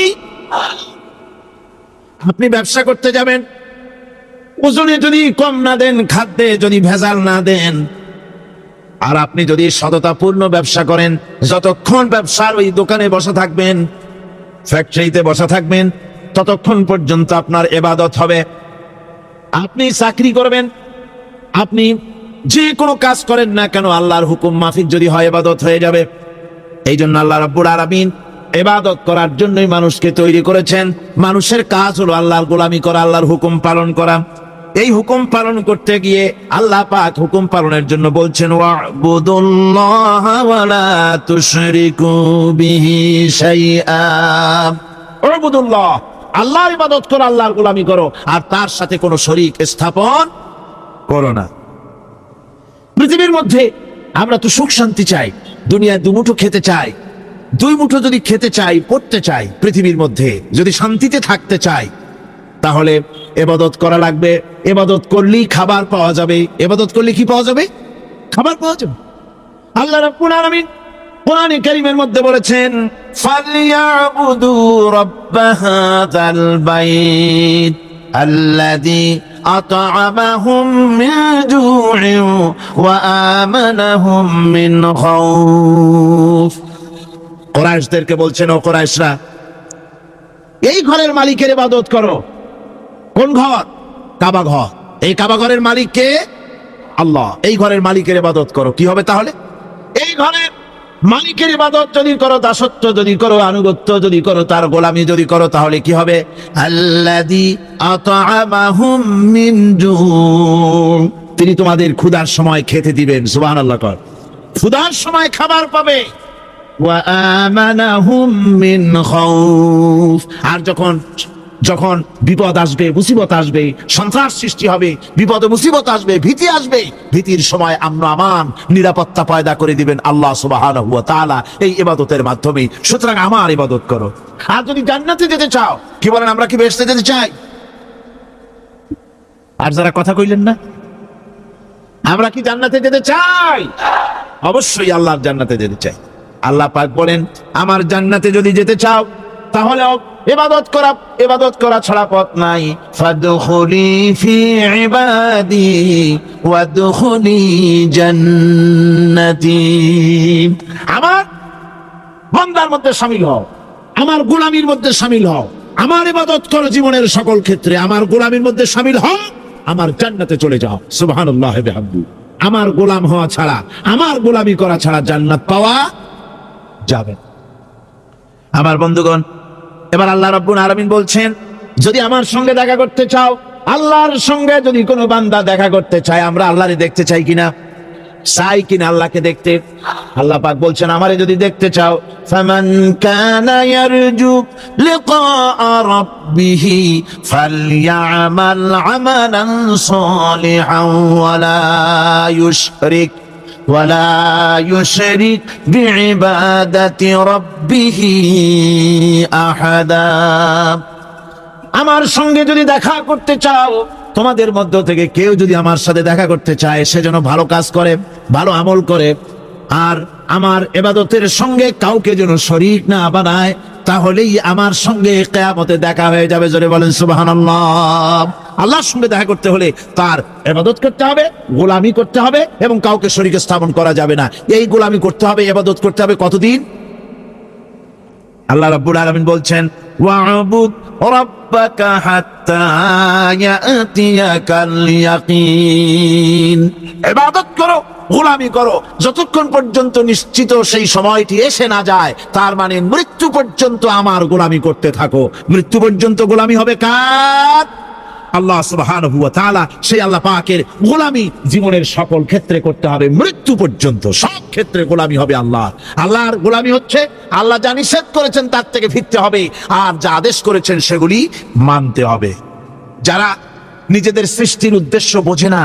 আপনি ব্যবসা করতে যাবেন, ওজনে যদি কম না দেন, খাদ্যে যদি ভেজাল না দেন, আর আপনি যদি সততাপূর্ণ ব্যবসা করেন, যতক্ষণ ব্যবসার ওই দোকানে বসা থাকবেন, ফ্যাক্টরিতে বসা থাকবেন, ততক্ষণ পর্যন্ত আপনার ইবাদত হবে। আপনি চাকরি করবেন, আপনি যে কোনো কাজ করেন না কেন, আল্লাহর হুকুম মাফিক যদি হয় ইবাদত হয়ে যাবে। এই জন্য আল্লাহ রাব্বুল আলামিন ইবাদত করার জন্যই মানুষকে তৈরি করেছেন। মানুষের কাজ হলো আল্লাহর গোলামি করা, আল্লাহর হুকুম পালন করা। এই হুকুম পালন করতে গিয়ে আল্লাহ পাক হুকুম পালনের জন্য বলছেন, ওয়া'বুদুল্লাহা ওয়া লা তুশরিকু বিহি শাইআ। ওয়া'বুদুল্লাহ, আল্লাহর ইবাদত করো, আল্লাহর গোলামি করো, আর তার সাথে কোনো শরীক স্থাপন করো না। পৃথিবীর মধ্যে আমরা তো সুখ শান্তি চাই, দুনিয়ায় 2 মুঠো খেতে চাই। 2 মুঠো যদি খেতে চাই, পড়তে চাই, পৃথিবীর মধ্যে যদি শান্তিতে থাকতে চাই, তাহলে ইবাদত করা লাগবে। ইবাদত করলেই খাবার পাওয়া যাবে। ইবাদত করলে কি পাওয়া যাবে? খাবার পাওয়া যাবে। আল্লাহ রাব্বুল আলামিন কোরআনে কারীমের মধ্যে বলেছেন, ফালইয়াবুদু রাব্ব হাযাল বাইত আল্লাযী আত'আমাহুম মিন জু'ইন ওয়া আমানাহুম মিন খাউফ। কুরাইশদেরকে বলছেন, ও কুরাইশরা, এই ঘরের মালিকের ইবাদত করো। কোন ঘর? কাবা ঘর। এই কাবা ঘরের মালিক কে? আল্লাহ। এই ঘরের মালিকের ইবাদত করো। কি হবে তাহলে? এই ঘরের মালিকের ইবাদত যদি করো, দাসত্ব যদি করো, আনুগত্য যদি করো, তার গোলামি যদি করো, তাহলে কি হবে? আল্লাযী আত'আমাহুম মিন জু', তিনি তোমাদের ক্ষুধার সময় খেতে দিবেন। সুবহানাল্লাহ। কর ক্ষুধার সময় খাবার পাবে। ওয়া আমানাহুম মিন খাউফ, আর যখন বিপদ আসবে, মুসিবত আসবে, সন্ত্রাস সৃষ্টি হবে, বিপদ মুসিবত আসবে, ভীতি আসবে, ভীতির সময় আমন আমান, নিরাপত্তা পয়দা করে দিবেন আল্লাহ সুবহানাহু ওয়া তাআলা এই ইবাদতের মাধ্যমে। সুতরাং আমার ইবাদত করো। আর যদি জান্নাতে যেতে চাও, কি বলেন, আমরা কি বেহেশতে যেতে চাই? আর যারা কথা কইলেন না, আমরা কি জান্নাতে যেতে চাই? অবশ্যই আল্লাহর জান্নাতে যেতে চাই। আল্লাহ পাক বলেন, আমার জান্নাতে যদি যেতে চাও, তাহলে ইবাদত করা ছাড়া পথ নাই। ফাদখুলি ফি ইবাদি ওয়াদখুলি জান্নাতি, আমার বান্দার মধ্যে শামিল হও, আমার গোলামির মধ্যে শামিল হও, আমার ইবাদত করো জীবনের সকল ক্ষেত্রে, আমার গোলামির মধ্যে শামিল হও, আমার জান্নাতে চলে যাও। সুবহানাল্লাহি ওয়া বিহামদিহি। আমার গোলাম হওয়া ছাড়া, আমার গোলামি করা ছাড়া জান্নাত পাওয়া যাবে না। আমার বন্ধুগণ, এবার আল্লাহ রাব্বুল আলামিন বলছেন, যদি আমার সঙ্গে দেখা করতে চাও, আল্লাহর সঙ্গে যদি কোনো বান্দা দেখা করতে চায়, আমরা আল্লাহরে দেখতে চাই কিনা? চাই কিনা আল্লাহকে দেখতে? আল্লাহ পাক বলছেন, আমারে যদি দেখতে চাও, ফামান কানা ইয়ারজু লিকা রাব্বিহি ফালইআমাল আমালান সালিহান ওয়ালা ইউশরিক বিইবাদাতি রাব্বিহি আহাদা। আমার সঙ্গে যদি দেখা করতে চাও, তোমাদের মধ্য থেকে কেউ যদি আমার সাথে দেখা করতে চায়, সে যেন ভালো কাজ করে, ভালো আমল করে, আর আমার ইবাদতের সঙ্গে কাউকে যেন শরীক না বানায়, তাহলেই আমার সঙ্গে কিয়ামতে দেখা হয়ে যাবে। জোরে বলেন সুবহানাল্লাহ। আল্লাহর সঙ্গে দেখা করতে হলে তার ইবাদত করতে হবে, গোলামি করতে হবে, এবং কাউকে শরীক স্থাপন করা যাবে না। এই গোলামি করতে হবে, ইবাদত করতে হবে কতদিন? আল্লাহ রাব্বুল আলামিন বলছেন, ওয়া'বুদ রাব্বাকা হাত্তা ইয়াতিয়াকাল ইয়াকিন। ইবাদত করো, গোলামি করো, যতক্ষণ পর্যন্ত নিশ্চিত সেই সময়টি এসে না যায়, তার মানে মৃত্যু পর্যন্ত আমার গোলামি করতে থাকো। মৃত্যু পর্যন্ত গোলামি হবে কার? আল্লাহ সুবহানাহু ওয়া তাআলা। সেই আল্লাহ পাকের গোলামি জীবনের সকল ক্ষেত্রে করতে হবে, মৃত্যু পর্যন্ত সব ক্ষেত্রে গোলামি হবে আল্লাহ। আল্লাহর গোলামি হচ্ছে আল্লাহ যা নিষেধ করেছেন তার থেকে ফিরতে হবে, আর যা আদেশ করেছেন সেগুলি মানতে হবে। যারা নিজেদের সৃষ্টির উদ্দেশ্য বোঝে না,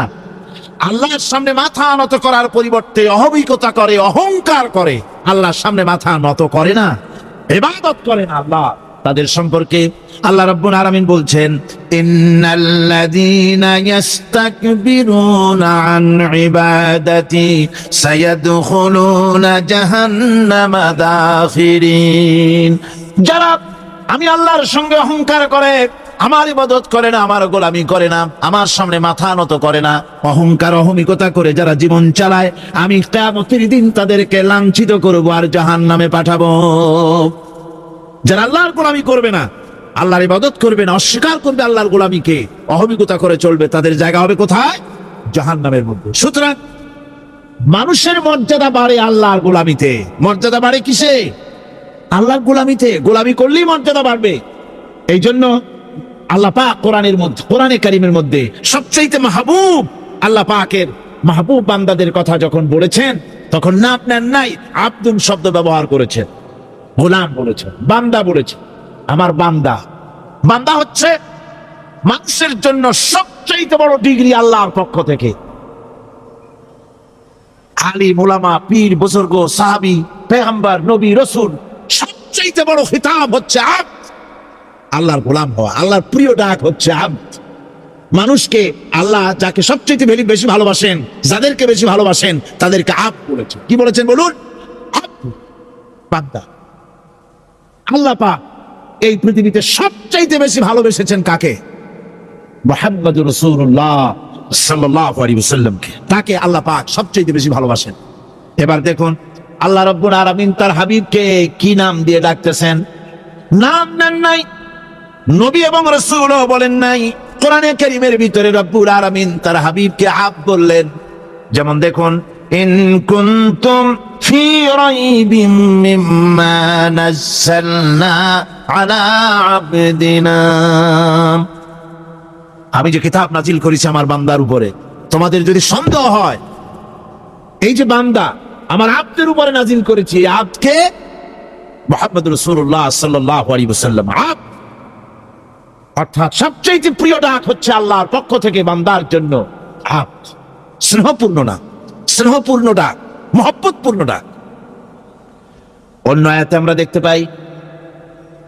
আল্লাহর সামনে মাথা নত করার পরিবর্তে অহমিকতা করে, অহংকার করে, আল্লাহর সামনে মাথা নত করে না, ইবাদত করে না আল্লাহ, তাদের সম্পর্কে আল্লাহ রাব্বুল আলামিন বলছেন, ইন্নাল্লাযীনা ইস্তাকবিরুনা আন ইবাদাতি সায়াদখুলুনা জাহান্নামা দাখিরিন। যারা আমি আল্লাহর সঙ্গে অহংকার করে, আমার ইবাদত করে না, আমার গোলামি করে না, আমার সামনে মাথা নত করে না, অহংকার অহমিকতা করে যারা জীবন চালায়, আমি কিয়ামতের দিন তাদেরকে লাঞ্ছিত করব আর জাহান্নামে পাঠাবো। যারা আল্লাহর গোলামি করবে না, আল্লাহর ইবাদত করবে না, অস্বীকার করবে আল্লাহর গোলামিকে, অহমিকতা করে চলবে, তাদের জায়গা হবে কোথায়? জাহান্নামের মধ্যে। সুতরাং মানুষের মর্যাদা বাড়ে আল্লাহর গোলামিতে। মর্যাদা বাড়ে কিসে? আল্লাহর গোলামিতে। গোলামি করলেই মর্যাদা বাড়বে। এই জন্য আল্লাহ পাক কোরআনের মধ্যে, কোরআনে কারীমের মধ্যে সবচেয়ে মাহবুব আল্লাহ পাকের মাহবুব বান্দাদের কথা যখন বলেছেন, তখন নাম নেন নাই, আব্দুন শব্দ ব্যবহার করেছেন, গোলাম বলেছেন, বান্দা বলেছেন। আমার বান্দা। বান্দা হচ্ছে মানুষের জন্য সবচেয়ে বড় ডিগ্রি আল্লাহর পক্ষ থেকে। আলিম, উলামা, পীর, বুজুর্গ, সাহাবী, পেগম্বর, নবী, রাসূল, সবচেয়ে বড় খিতাব হচ্ছে আব্দ। আল্লাহর গোলাম হওয়া, আল্লাহর প্রিয় ডাক হচ্ছে আব্দ। মানুষকে আল্লাহ যাকে সবচেয়ে বেশি ভালোবাসেন, যাদেরকে বেশি ভালোবাসেন, তাদেরকে আব্দ বলেছেন। কি বলেছেন বলুন? আব্দ, বান্দা। আল্লাহ পাক এই পৃথিবীতে সবচাইতে বেশি ভালোবেসেছেন কাকে? মুহাম্মদুর রাসূলুল্লাহ সাল্লাল্লাহু আলাইহি ওয়াসাল্লামকে। তাকে আল্লাহ পাক সবচাইতে বেশি ভালোবাসেন। এবার দেখুন আল্লাহ রাব্বুল আলামিন তার হাবিবকে কি নাম দিয়ে ডাকতেছেন? নাম নেন নাই, নবী এবং রাসূলও বলেন নাই। কোরআনে কারীমের ভিতরে রাব্বুল আলামিন তার হাবিবকে আব্দ বললেন। যেমন দেখুন, ইন কুনতুম ফি রাইবিম মিম্মা নাযালনা আলা আবদিনা। আমি যে কিতাব নাজিল করেছি আমার বান্দার উপরে, তোমাদের যদি সন্দেহ হয়, এই যে বান্দা আমার আব্দের উপরে নাজিল করেছি, এই আব্দকে মুহাম্মদ রাসূলুল্লাহ সাল্লাল্লাহু আলাইহি ওয়াসাল্লাম আব্দ, অর্থাৎ সবচেয়ে প্রিয় ডাক হচ্ছে আল্লাহর পক্ষ থেকে বান্দার জন্য আব্দ। স্নেহপূর্ণ না, স্নেহপূর্ণ ডাক, মহব্বতপূর্ণ ডাক। অন্য আয়াতে আমরা দেখতে পাই,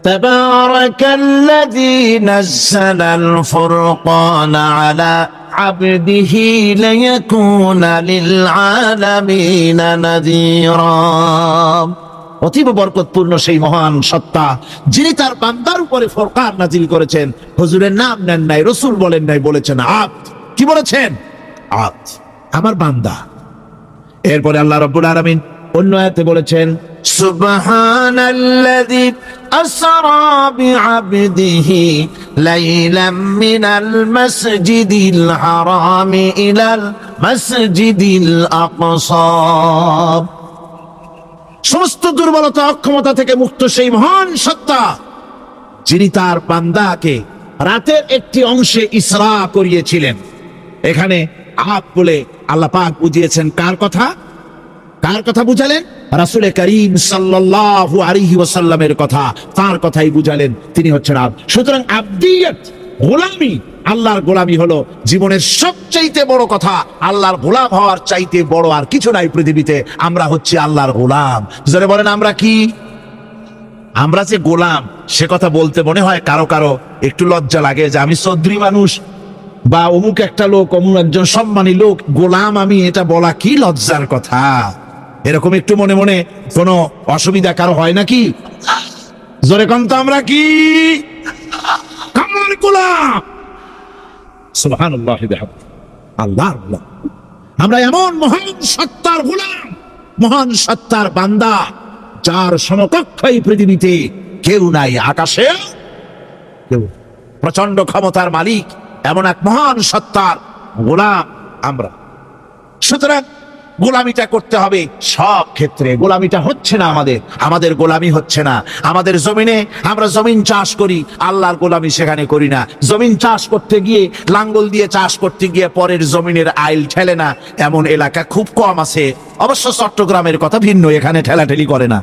তাবারাকাল্লাযী নাযালাল ফুরকানা আলা আবদিহি লিয়াকুনা লিল আলামিনা নাযীরা। অতীব বরকতপূর্ণ সেই মহান সত্তা যিনি তার বান্দার উপরে ফুরকান নাজিল করেছেন। হুজুরের নাম নেন নাই, রাসূল বলেন নাই, বলেছেন আব্দ। কি বলেছেন? আব্দ, আমার বান্দা। এরপরে আল্লাহ রাব্বুল আলামিন অন্য আয়াতে বলেছেন, সুবহানাল্লাযী আসরা বিআবদিহি লাইলাম মিনাল মাসজিদিল হারামি ইলাল মাসজিদিল আকসা। সমস্ত দুর্বলতা, অক্ষমতা থেকে মুক্ত সেই মহান সত্তা যিনি তার বান্দাকে রাতের একটি অংশে ইসরা করিয়েছিলেন। এখানে আপ বলে আল্লাহ পাক বুঝিয়েছেন কার কথা? কার কথা বুঝালেন? রাসূল করিম সাল্লাল্লাহু আলাইহি ওয়াসাল্লামের কথা, তার কথাই বুঝালেন। তিনি হচ্ছেন আব্দ। সুতরাং আব্দিয়ত, গোলামি, আল্লাহর গোলামি হলো জীবনের সবচাইতে বড় কথা। আল্লাহর গোলাম হওয়ার চাইতে বড় আর কিছু নাই পৃথিবীতে। আমরা হচ্ছি আল্লাহর গোলাম। যারা বলেন আমরা কি? আমরা যে গোলাম, সে কথা বলতে মনে হয় কারো কারো একটু লজ্জা লাগে যে আমি চৌধুরী মানুষ, বা অমুক একটা লোক, অমুক একজন সম্মানী লোক গোলাম আমি, এটা বলা কি লজ্জার কথা? এরকম একটু মনে মনে কোনো অসুবিধা কারো হয় নাকি? জোরে কোন তো আমরা কি কার গোলাম? সুবহানাল্লাহ বিহামদিহি, আল্লাহর গোলাম। আমরা এমন মহান সত্তার গোলাম, মহান সত্তার বান্দা, যার সমকক্ষ এই পৃথিবীতে কেউ নাই, আকাশে কেউ। প্রচন্ড ক্ষমতার মালিক এমন এক মহান সত্তার গোলাম আমরা। সুতরাং গোলামিটা করতে হবে সব ক্ষেত্রে। গোলামিটা হচ্ছে না আমাদের গোলামি হচ্ছে না। আমাদের জমিনে আমরা জমিন চাষ করি, আল্লাহর গোলামি সেখানে করি না। জমিন চাষ করতে গিয়ে, লাঙ্গল দিয়ে চাষ করতে গিয়ে পরের জমিনের আইল ঠেলে না, এমন এলাকা খুব কম আছে। অবশ্য চট্টগ্রামের কথা ভিন্ন, এখানে ঠেলাঠেলি করে না,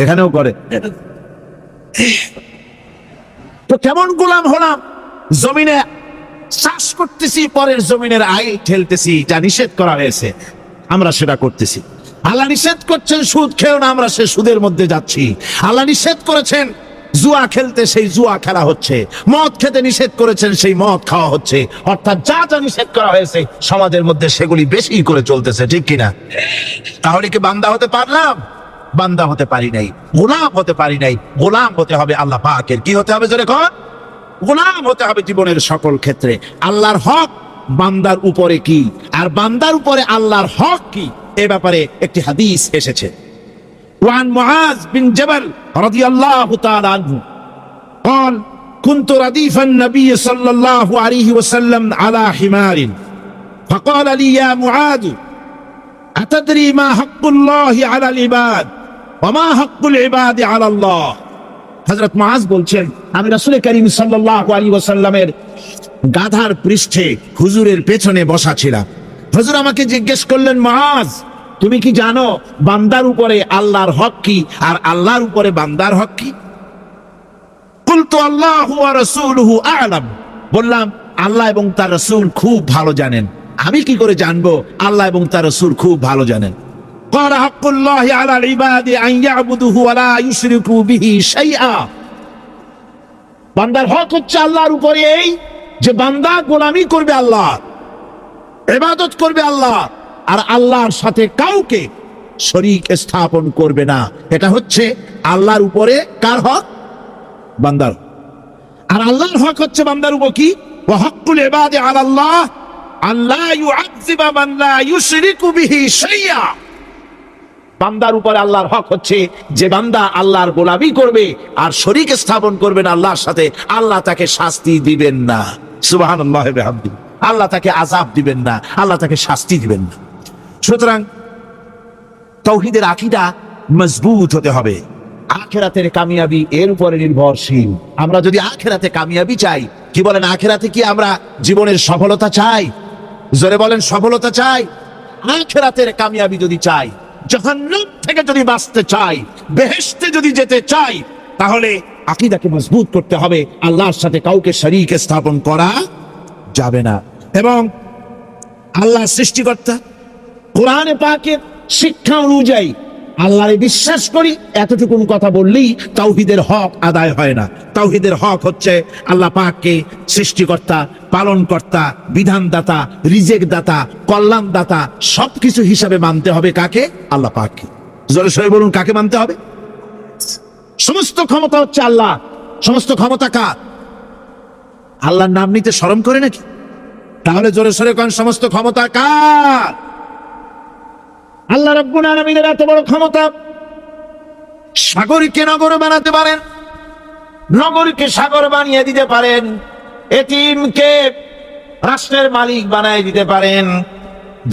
এখানেও করে। তো কেমন গোলাম হলাম? জমিনে চাষ করতেছি, পরের জমিনের আইল ঠেলতেছি, যা নিষেধ করা হয়েছে আমরা সেটা করতেছি। আল্লাহ নিষেধ করছেন সুদ খেও না, আমরা সে সুদের মধ্যে যাচ্ছি। আল্লাহ নিষেধ করেছেন জুয়া খেলতে, সেই জুয়া খেলা হচ্ছে। মদ খেতে নিষেধ করেছেন, সেই মদ খাওয়া হচ্ছে। অর্থাৎ যা যা নিষেধ করা হয়েছে সমাজের মধ্যে সেগুলি বেশি করে চলতেছে, ঠিক কিনা? তাহলে কি বান্দা হতে পারলাম? বান্দা হতে পারি নাই, গোলাম হতে পারি নাই। গোলাম হতে হবে আল্লাহ পাকের। কি হতে হবে জোরে কর? গোলাম হতে হবে জীবনের সকল ক্ষেত্রে। আল্লাহর হক বান্দার উপরে কি, আর বান্দার উপরে আল্লাহর হক কি, এ ব্যাপারে একটি হাদিস এসেছে। ওয়ান মুআজ বিন জাবাল রাদিয়াল্লাহু তাআলা আনহু قال كنت رديف النبي صلى الله عليه وسلم على حمار فقال لي يا معاذ أتدري ما حق الله على العباد وما حق العباد على الله। হযরত মুআজ বলছেন, আমি রাসূল করিম সাল্লাল্লাহু আলাইহি ওয়াসাল্লামের গাধার পৃষ্ঠে হুজুরের পেছনে বসা ছিলাম। হুজুর আমাকে জিজ্ঞেস করলেন, মুআজ তুমি কি জানো বান্দার উপরে আল্লাহর হক কি, আর আল্লাহর উপরে বান্দার হক কি? কুলতু আল্লাহু ওয়া রাসূলুহু আ'লাম, বললাম আল্লাহ এবং তার রাসূল খুব ভালো জানেন। আমি কি করে জানবো? আল্লাহ এবং তার রাসূল খুব ভালো জানেন। ক্বালা হাক্কুল্লাহি আলাল ইবাদি আন ইয়াবুদুহু ওয়া লা ইউশরিকু বিহি শাইআ। বান্দার হক হচ্ছে আল্লাহর উপরে এই যে বান্দা গোলামি করবে আল্লাহ, ইবাদত করবে আল্লাহ, আর আল্লাহর সাথে কাউকে শরীক স্থাপন করবে না। এটা হচ্ছে আল্লাহর উপরে কার হক? বান্দার। আর আল্লাহর হক হচ্ছে বান্দার উপর কি? ওয়া হাক্কুল ইবাদি আলাল্লাহ আল্লা ইউআযযিবা মান লা ইউশরিকু বিহি শাইআ। বান্দার উপরে আল্লাহর হক হচ্ছে যে বান্দা আল্লাহর গোলামি করবে আর শরীক স্থাপন করবে না আল্লাহর সাথে, আল্লাহ তাকে শাস্তি দিবেন না। সুবহানাল্লাহ বিহামদিহি, আল্লাহ তাকে আযাব দিবেন না, আল্লাহ তাকে শাস্তি দিবেন না। সুতরাং তাওহীদের আকীদা মজবুত হতে হবে। আখিরাতের কামিয়াবি এর উপরে নির্ভরশীল। আমরা যদি আখিরাতে কামিয়াবি চাই, কি বলেন, আখিরাতে কি আমরা জীবনের সফলতা চাই? জোরে বলেন, সফলতা চাই। আখিরাতের কামিয়াবি যদি চাই, জাহান্নাম থেকে যদি বাঁচতে চাই, বেহেশতে যদি যেতে চাই, তাহলে আকীদাকে মজবুত করতে হবে। আল্লাহর সাথে কাউকে শরীক স্থাপন করা যাবে না। এবং আল্লাহ সৃষ্টিকর্তা, কোরআনে পাকের শিক্ষা অনুযায়ী আল্লাহরে বিশ্বাস করি, এতটুকুন কথা বললেই তাওহীদের হক আদায় হয় না। তাওহীদের হক হচ্ছে আল্লাহ পাককে সৃষ্টিকর্তা, পালনকর্তা, বিধানদাতা, রিজেকদাতা, কল্যাণদাতা সবকিছু হিসাবে মানতে হবে। কাকে? আল্লাহ পাককে। জোরে সরে বলুন, কাকে মানতে হবে? সমস্ত ক্ষমতা হচ্ছে আল্লাহ। সমস্ত ক্ষমতা কার? আল্লাহর নাম নিতে শরম করে নাকি? তাহলে জোরে সরে কোন সমস্ত ক্ষমতা কার? আল্লাহ রাব্বুল আলামিনের এত বড় ক্ষমতা। সাগরকে নগর বানাতে পারেন, নগরকে সাগর বানিয়ে দিতে পারেন, এতিমকে রাষ্ট্রের মালিক বানায় দিতে পারেন,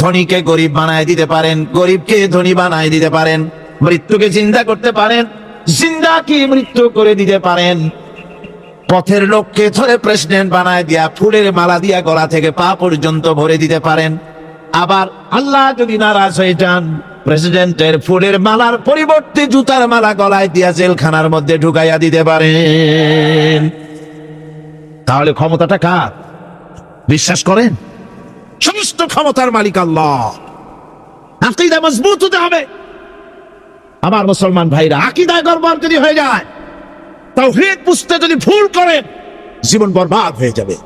ধনীকে গরিব বানায় দিতে পারেন, গরিবকে ধনী বানায় দিতে পারেন, মৃত্যুকে জিন্দা করতে পারেন, জিন্দাকে মৃত্যু করে দিতে পারেন, পথের লোককে ধরে প্রেসিডেন্ট বানায় দিয়া ফুলের মালা দিয়া গলা থেকে পা পর্যন্ত ভরে দিতে পারেন। আবার আল্লাহ যদি নারাজ হয়ে যান, প্রেসিডেন্টের ফুলের মালার পরিবর্তে জুতার মালা গলায় দিয়া জেলখানার মধ্যে ঢুকাইয়া দিতে পারেন। তাহলে ক্ষমতাটা কার? বিশ্বাস করেন? সমস্ত ক্ষমতার মালিক আল্লাহ। আকীদা মজবুত হতে হবে। আমার মুসলমান ভাইরা, আকীদায় গড়বড় যদি হয়ে যায়, তাওহীদ বুঝতে যদি ভুল করেন, জীবন বরবাদ হয়ে যাবে।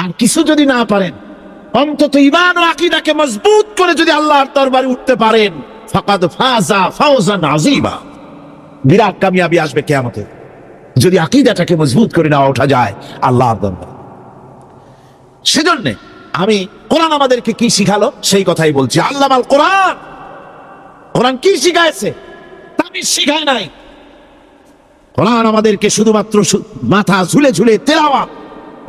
আর কিছু যদি না পারেন, অন্তত ঈমান ও আকীদাকে মজবুত করে যদি আল্লাহর দরবারে উঠতে পারেন, ফাকাদ ফাজা ফাওজান আযীমা, বিরাট কামিয়াবি আসবে কিয়ামতে। যদি আকীদাটাকে মজবুত করে না ওঠা যায় আল্লাহর দরবারে। সেজন্য আমি কোরআন আমাদেরকে কি শিখালো সেই কথাই বলছি। আল্লামাল কোরআন, কোরআন কি শিখাইছে? তাবিজ শিখায় নাই। কোরআন আমাদেরকে শুধুমাত্র মাথা ঝুলে ঝুলে তেলাওয়াত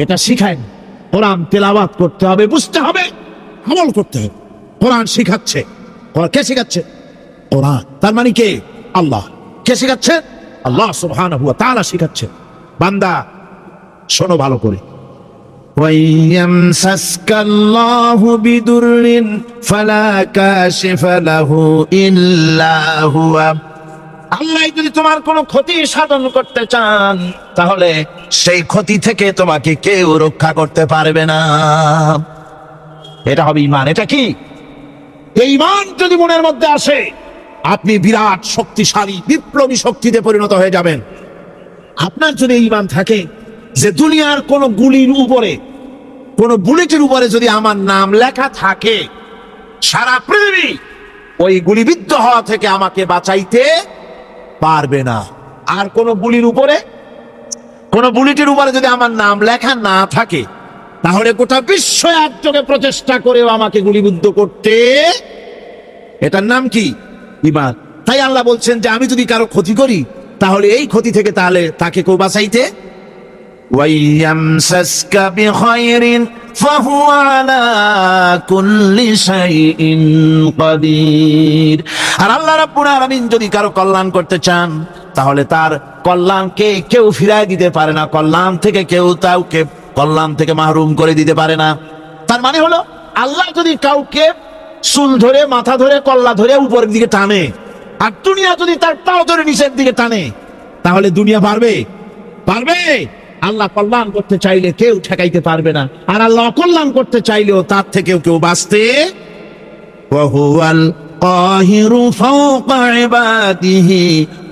এটা শিখায় না। কোরআন তেলাওয়াত করতে হবে, বুঝতে হবে, আমল করতে হবে। কোরআন শিখাচ্ছে। কে শিখাচ্ছে? কোরআন। তার মানে কে? আল্লাহ। কে শিখাচ্ছে? আল্লাহ সুবহানাহু ওয়া তাআলা শিখাচ্ছে। বান্দা শোনো ভালো করে, ওয়াইয়ামসাসকাল্লাহু বিদুররিন ফালা কাশিফা লাহু ইল্লা হুয়া। আল্লাহ যদি তোমার কোনো ক্ষতি সাধন করতে চান, তাহলে সেই ক্ষতি থেকে তোমাকে কেউ রক্ষা করতে পারবে না। এটা হবে ঈমান। এটা কি? এই ঈমান যদি মনের মধ্যে আসে, আপনি বিরাট শক্তিশালী বিপ্লবী শক্তিতে পরিণত হয়ে যাবেন। আপনার যদি ঈমান থাকে যে দুনিয়ার কোন গুলির উপরে, কোন বুলেটের উপরে যদি আমার নাম লেখা থাকে, সারা পৃথিবী ওই গুলিবিদ্ধ হওয়া থেকে আমাকে বাঁচাইতে পারবে না। আর কোন গুলির উপরে, কোন বুলেটের উপরে যদি আমার নাম লেখা না থাকে, তাহলে গোটা বিশ্ব একযোগে প্রচেষ্টা করেও আমাকে গুলিবিদ্ধ করতে, এটার নাম কি? ঈমান। তাই আল্লাহ বলছেন যে আমি যদি কারো ক্ষতি করি, তাহলে এই ক্ষতি থেকে তাহলে তাকে কেউ বাঁচাইতে। ওয়াইয়ামসাসকা বিখাইরিন ফাহুয়া আলা কুল্লি শাইইন কাদির। আর আল্লাহ রাব্বুল আলামিন যদি কারো কল্যাণ করতে চান, তাহলে তার কল্যাণকে কেউ ফিরায় দিতে পারে না। কল্যাণ থেকে কেউ কাউকে কল্যাণ থেকে মাহরুম করে দিতে পারে না। তার মানে হলো, আল্লাহ যদি কাউকে চুল ধরে, মাথা ধরে, কল্লা ধরে উপরের দিকে টানে, আর দুনিয়া যদি তার পাও ধরে নিচের দিকে টানে, তাহলে দুনিয়া পারবে? পারবে? আল্লাহ কল্যাণ করতে চাইলে কেউ ঠেকাইতে পারবে না, আর আল্লাহ অকল্যাণ করতে চাইলেও তার থেকেও কেউ বাঁচতে। ওয়া হুয়াল কাহিরু ফাওকা ইবাদিহি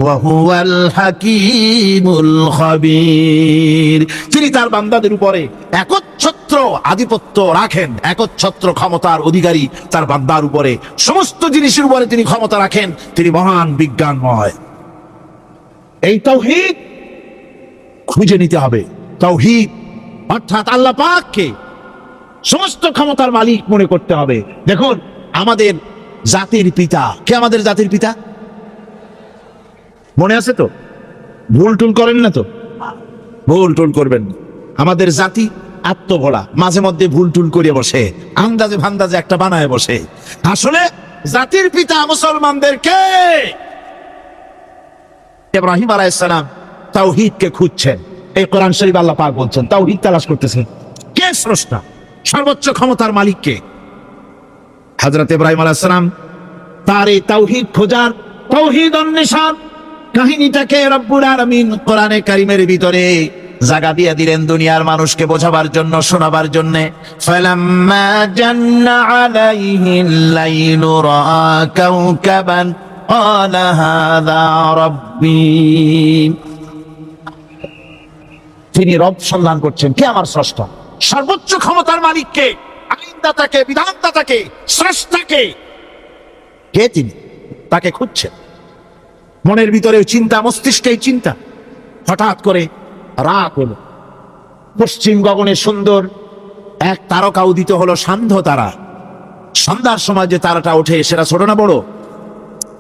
ওয়া হুয়াল হাকীমুল খাবীর। তিনি তার বান্দাদের উপরে একচ্ছত্র আধিপত্য রাখেন, একচ্ছত্র ক্ষমতার অধিকারী তার বান্দার উপরে, সমস্ত জিনিসের উপরে তিনি ক্ষমতা রাখেন। তিনি মহান বিজ্ঞানময়। এই তাওহীদ খুঁজে নিতে হবে। তাওহীদ অর্থাৎ আল্লাহ পাককে সমস্ত ক্ষমতার মালিক মনে করতে হবে। দেখুন, আমাদের জাতির পিতা কে? আমাদের জাতির পিতা মনে আছে তো? ভুল টুল করেন না তো? ভুল টুল করবেন না। আমাদের জাতি আত্মভোলা, মাঝে মধ্যে ভুল টুল করে বসে, আন্দাজে ভান্দাজে একটা বানায় বসে। আসলে জাতির পিতা মুসলমানদের কে? ইব্রাহিম আলাইহিস সালাম তাওহীদকে খুঁজছেন। এই কোরআন শরীফ আল্লাহ পাক বলছেন তাওহীদ তালাশ করতেছেন। কে স্রষ্টা? সর্বোচ্চ ক্ষমতার মালিক কে? হযরত ইব্রাহিম আলাইহিস সালাম তার এই তাওহীদ খোঁজার, তাওহীদ অন্বেষণ কাহিনীটাকে রব্বুল আলামিন কোরআনে কারীমের ভিতরে জায়গা দিয়ে দিলেন দুনিয়ার মানুষকে বোঝাবার জন্য, শোনাবার জন্য। ফালাম্মা জান্না আলাইহিল লাইলু রাআ কাওকাবান ক্বালা হাযা রাব্বী। তিনি রব সন্ধান করছেন। কে আমার স্রষ্টা? সর্বোচ্চ ক্ষমতার মালিককে, আইনদাতাকে, বিধানদাতাকে, স্রষ্টাকে। কে তিনি? তাকে খুঁজছেন। মনের ভিতরে চিন্তা, মস্তিষ্কে চিন্তা। হঠাৎ করে রাত হলো, পশ্চিম গগনে সুন্দর এক তারকা উদিত হলো, সান্ধ্য তারা। সন্ধ্যার সময় যে তারাটা ওঠে, সেটা ছোট না বড়?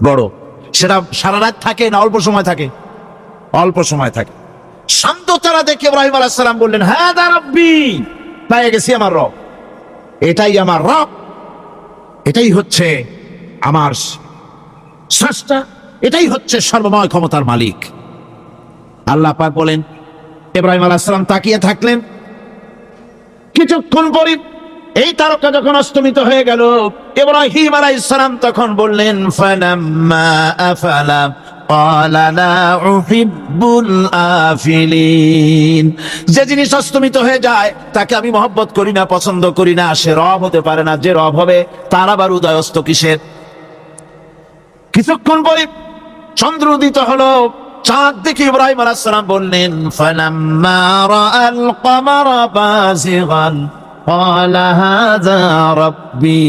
বড়। সেটা সারা রাত থাকে না অল্প সময় থাকে? অল্প সময় থাকে। শান্ত তারা দেখে ইব্রাহিম আলাইহিস সালাম বললেন, হাযা রাব্বী, পেয়ে গেছি আমার রব। এটাই আমার রব, এটাই হচ্ছে আমার স্রষ্টা, এটাই হচ্ছে সর্বময় ক্ষমতার মালিক। আল্লাহ পাক বলেন, ইব্রাহিম আলাইহিস সালাম তাকিয়ে থাকলেন। কিছুক্ষণ পরে এই তারকা যখন অস্তমিত হয়ে গেল, ইব্রাহিম আলাইহিস সালাম তখন বললেন, ফালাম্মা আফালা ক্বালা লা উহিব্বুল আফিলিন। যে জিনিস অস্তমিত হয়ে যায় তাকে আমি মহব্বত করি না, পছন্দ করি না। সে রব হতে পারে না। যে রব হবে তার আবার উদয়স্ত কিসের? কিছুক্ষণ পরে চন্দ্র উদিত হলো, চাঁদ দেখে ইব্রাহিম আলাইহিস সালাম বললেন, ফালাম্মা রাআল কমারা বাযিগান ক্বালা হাযা রাব্বী।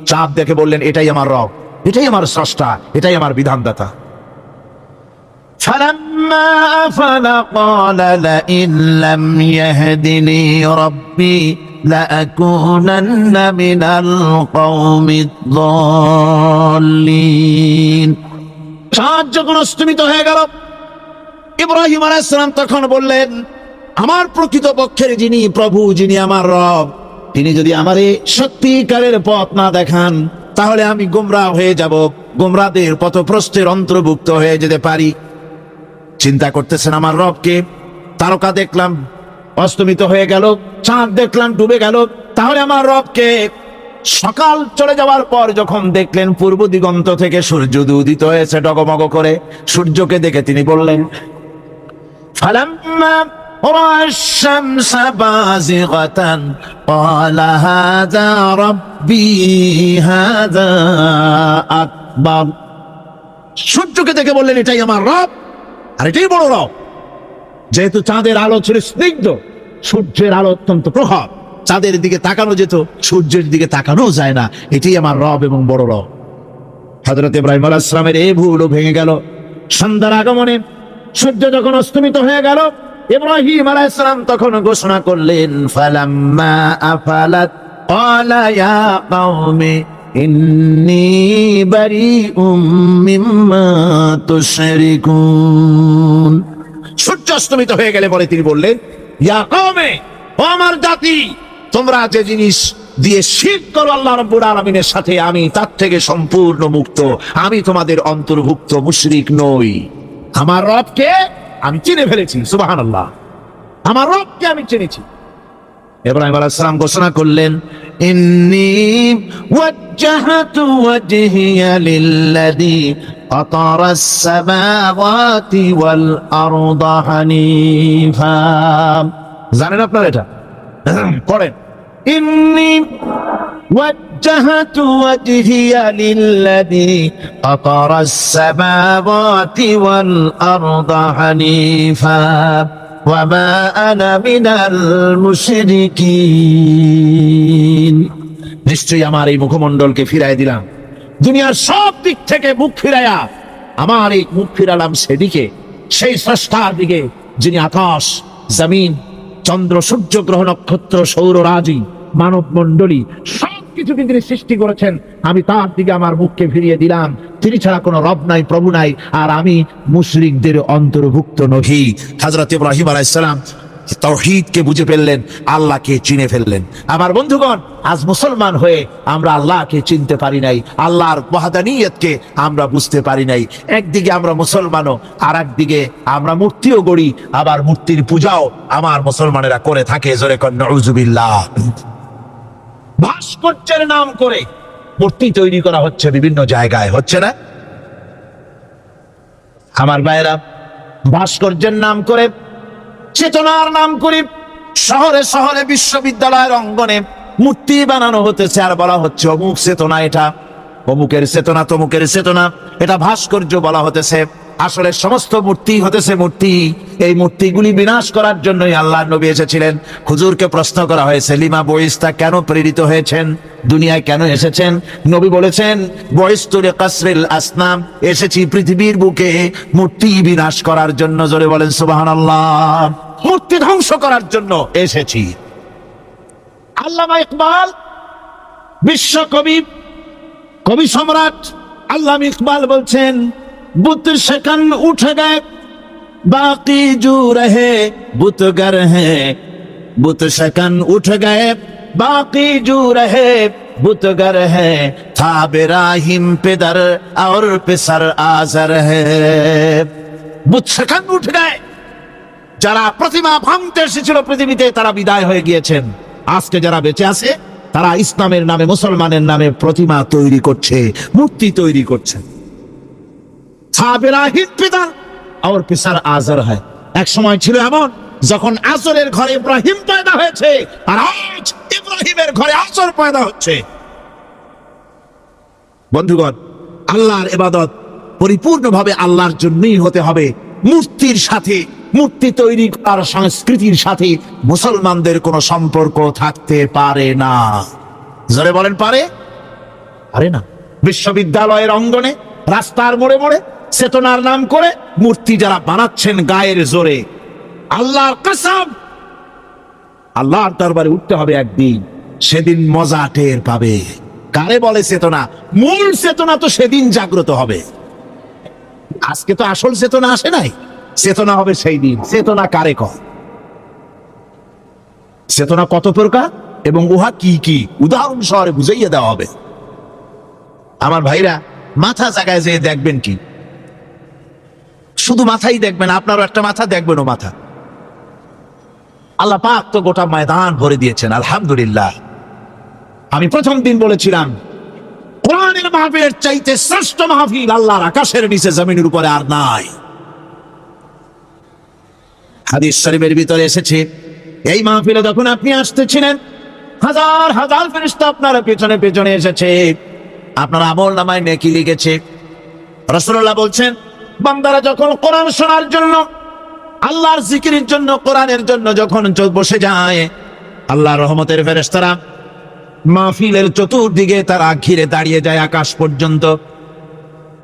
চাঁদ দেখে বললেন, এটাই আমার রব, এটাই আমার স্রষ্টা, এটাই আমার বিধানদাতা। فلما أفل قال لئن لم يهدني ربي لأكونن من القوم الضالين। চাঁদ যখন অস্তমিত হয়ে গেল, ইব্রাহিম আলাইহিস সালাম তখন বললেন, আমার প্রকৃতপক্ষের যিনি প্রভু, যিনি আমার রব, তিনি যদি আমারে সত্যিকারের পথ না দেখান, তাহলে আমি গোমরাহ হয়ে যাব, গোমরাহদের পথভ্রষ্টের অন্তর্ভুক্ত হয়ে যেতে পারি। চিন্তা করতেছেন আমার রবকে, তারকা দেখলাম অস্তমিত হয়ে গেল, চাঁদ দেখলাম ডুবে গেল, তাহলে আমার রবকে। সকাল চলে যাওয়ার পর যখন দেখলেন পূর্ব দিগন্ত থেকে সূর্য উদিত হয়েছে ডগমগ করে, সূর্যকে দেখে তিনি বললেন, ফালাম্মা রাআ আশ-শামসা বাযিগাতান ক্বালা হাযা রাব্বী হাযা আকবার। সূর্যকে দেখে বললেন, এটাই আমার রব, আর এটাই বড় রব। যেহেতু চাঁদের আলো ছিল স্নিগ্ধ, সূর্যের আলো অত্যন্ত প্রখর, চাঁদের দিকে তাকানো যেত, সূর্যের দিকে তাকানো যায় না, এটাই আমার রব এবং বড় রব। হযরত ইব্রাহিম আলাইহিস সালামের এই ভুলও ভেঙে গেল। সন্ধ্যার আগমনে সূর্য যখন অস্তমিত হয়ে গেল, ইব্রাহিম আলাইহিস সালাম তখন ঘোষণা করলেন, ফালাম্মা আফালাত ক্বালা ইয়া কওমি ইন্নী বারিউম মিম্মা তুশরিকুন। সূর্য অস্তমিত হয়ে গেলে পরে তিনি বললেন, ইয়া কওমি, ও আমার জাতি, তোমরা যে জিনিস দিয়ে শিরক করো আল্লাহ রাব্বুল আলামিনের সাথে, আমি তার থেকে সম্পূর্ণ মুক্ত, আমি তোমাদের অন্তর্ভুক্ত, মুশরিক নই। আমার রবকে আমি চিনে ফেলেছি, সুবহানাল্লাহ, আমার রবকে আমি চিনেছি। ইব্রাহিম আলাইহিস সালাম ঘোষণা করলেন, ইন্নী ওয়াজ্জাহতু ওয়াজহিয়া লিল্লাযী ফাতারাস সামাওয়াতি ওয়াল আরদা হানিফা। জানেন আপনারা এটা? পড়েন, ইন্নী ওয়াজ্জাহতু ওয়াজহিয়া লিল্লাযী ফাতারাস সামাওয়াতি ওয়াল আরদা হানিফা ওয়া মা আনা মিনাল মুশরিকিন। নিশ্চয়ই আমার এই মুখমণ্ডলকে ফিরাই দিলাম, দুনিয়ার সব দিক থেকে মুখ ফিরাইয়া আমার এই মুখ ফিরালাম সেদিকে, সেই স্রষ্টার দিকে, যিনি আকাশ, জমিন, চন্দ্র, সূর্য, গ্রহ, নক্ষত্র, সৌররাজি, মানব মণ্ডলী সবকিছুকে তিনি সৃষ্টি করেছেন। আমি তার দিকে আমার মুখকে ফিরিয়ে দিলাম। তিনি ছাড়া কোনো রব নাই, প্রভু নাই, আর আমি মুশরিকদের অন্তর্ভুক্ত নহি। হযরত ইব্রাহিম আলাইহিস সালাম তাওহীদকে বুঝে ফেললেন, আল্লাহকে চিনে ফেললেন। আমার বন্ধুগণ, আজ মুসলমান হয়ে আমরা আল্লাহকে চিনতে পারি নাই, আল্লাহর ওয়াহদানিয়তকে আমরা বুঝতে পারি নাই। একদিকে আমরা মুসলমানও, আর একদিকে আমরা মূর্তিও গড়ি, আবার মূর্তির পূজাও আমার মুসলমানেরা করে থাকে। জোরে কর নাউযুবিল্লাহ। ভাস্কর্যের নাম করে মূর্তি তৈরি করা হচ্ছে বিভিন্ন জায়গায়, হচ্ছে না আমার ভাইয়েরা? ভাস্কর্যের নাম করে, চেতনার নাম করে শহরে শহরে, বিশ্ববিদ্যালয়ের অঙ্গনে মূর্তি বানানো হতেছে, আর বলা হচ্ছে অমুক চেতনা, এটা অমুকের চেতনা, তমুকের চেতনা, এটা ভাস্কর্য বলা হতেছে। আসলে সমস্ত মূর্তি হতেছে মূর্তি। এই মূর্তিগুলি বিনাশ করার জন্যই আল্লাহর নবী এসেছিলেন। হুজুরকে প্রশ্ন করা হয়েছে, লিমা বুইস্তা, কেন প্রেরিত হয়েছেন, দুনিয়ায় কেন এসেছেন? নবী বলেছেন, বুইস্তু লিকাসরিল আসনাম, এসেছি পৃথিবীর বুকে মূর্তি বিনাশ করার জন্য। জোরে বলেন সুবহানাল্লাহ। মূর্তি ধ্বংস করার জন্য এসেছি। আল্লামা ইকবাল, বিশ্ব কবি, কবি সম্রাট আল্লামা ইকবাল বলছেন, बुत शकन उठ गए बाकी जो रहे बुतगर हैं, बुत शकन उठ गए बाकी जो रहे बुतगर है, था बिराहिम पिदर और पिसर आजर है। बुत शकन उठ गए, যারা প্রতিমা ভাঙতে এসেছিল পৃথিবীতে তারা বিদায় হয়ে গিয়েছেন। আজকে যারা বেঁচে আছে তারা ইসলামের নামে, মুসলমানের নামে প্রতিমা তৈরি করছে, মূর্তি তৈরি করছে। এক সময় ছিল এমন যখন আজরের ঘরে ইব্রাহিম পয়দা হয়েছে, আর আজ ইব্রাহিমের ঘরে আজর পয়দা হচ্ছে। বন্ধুগণ, আল্লাহর ইবাদত পরিপূর্ণভাবে আল্লাহর জন্যই হতে হবে। মূর্তির সাথে, মূর্তি তৈরি করার সংস্কৃতির সাথে মুসলমানদের কোনো সম্পর্ক থাকতে পারে না। জোরে বলেন, পারে? পারে না। বিশ্ববিদ্যালয়ের অঙ্গনে, রাস্তার মোড়ে মোড়ে চেতনার নাম করে মূর্তি যারা বানাচ্ছেন গায়ের জোরে, আল্লাহর কসম, আল্লাহর দরবারে উঠতে হবে একদিন, সেদিন মজা টের পাবে। কারে বলে চেতনা? মূল চেতনা তো সেদিন জাগ্রত হবে। আজকে তো আসল চেতনা আসে নাই, চেতনা হবে সেই দিন। চেতনা কারে কয়? চেতনা কত প্রকার এবং উহা কি কি উদাহরণ সহকারে বুঝাইয়া দেওয়া হবে। আমার ভাইরা, মাথা জায়গায় যেয়ে দেখবেন কি, শুধু মাথাই দেখবেন, আপনারও একটা মাথা, দেখবেন ও মাথা। আল্লাহ পাক তো গোটা ময়দান ভরে দিয়েছেন, আলহামদুলিল্লাহ। আমি প্রথম দিন বলেছিলাম, কোরআনের মাহফিলের চাইতে শ্রেষ্ঠ মাহফিল আল্লাহর আকাশের নিচে জমিনের উপরে আর নাই। হাদিস শরীফের ভিতরে এসেছে, এই মাহফিলে যখন আপনি আসতেছিলেন, হাজার হাজার ফেরেশতা আপনার পেছনে পেছনে এসেছে, আপনার আমল নামায় নেকি লিখেছে। রাসূলুল্লাহ বলছেন, বান্দারা যখন কোরআন শোনার জন্য, আল্লাহর জিকিরের জন্য, কোরআনের জন্য যখন বসে যায়, আল্লাহর রহমতের ফেরেশতারা মাহফিলের চতুর্দিকে তারা ঘিরে দাঁড়িয়ে যায় আকাশ পর্যন্ত।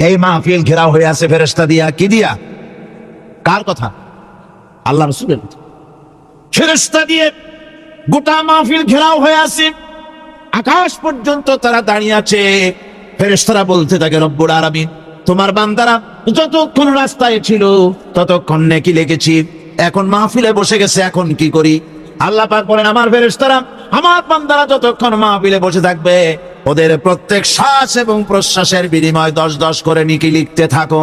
এই মাহফিল ঘেরাও হয়ে আছে ফেরেশতা দিয়া। কি দিয়া? কার কথা? আল্লাহ রাসূলের কথা। ফেরেশতা দিয়ে গোটা মাহফিল ঘেরাও হয়ে আছে, আকাশ পর্যন্ত তারা দাঁড়িয়ে আছে। ফেরেশতারা বলতে থাকে, রব্বুল আলামিন, তোমার বান্দারা যতক্ষণ রাস্তায় ছিল ততক্ষণ নেকি লিখেছি, এখন মাহফিলে বসে গেছে, এখন কি করি? আল্লাহ পাক বলেন, আমার ফেরেশতারা, আমার বান্দারা যতক্ষণ মাহফিলে বসে থাকবে, ওদের প্রত্যেক শ্বাস এবং প্রশ্বাসের বিনিময়ে 10 10 করে নেকি লিখতে থাকো।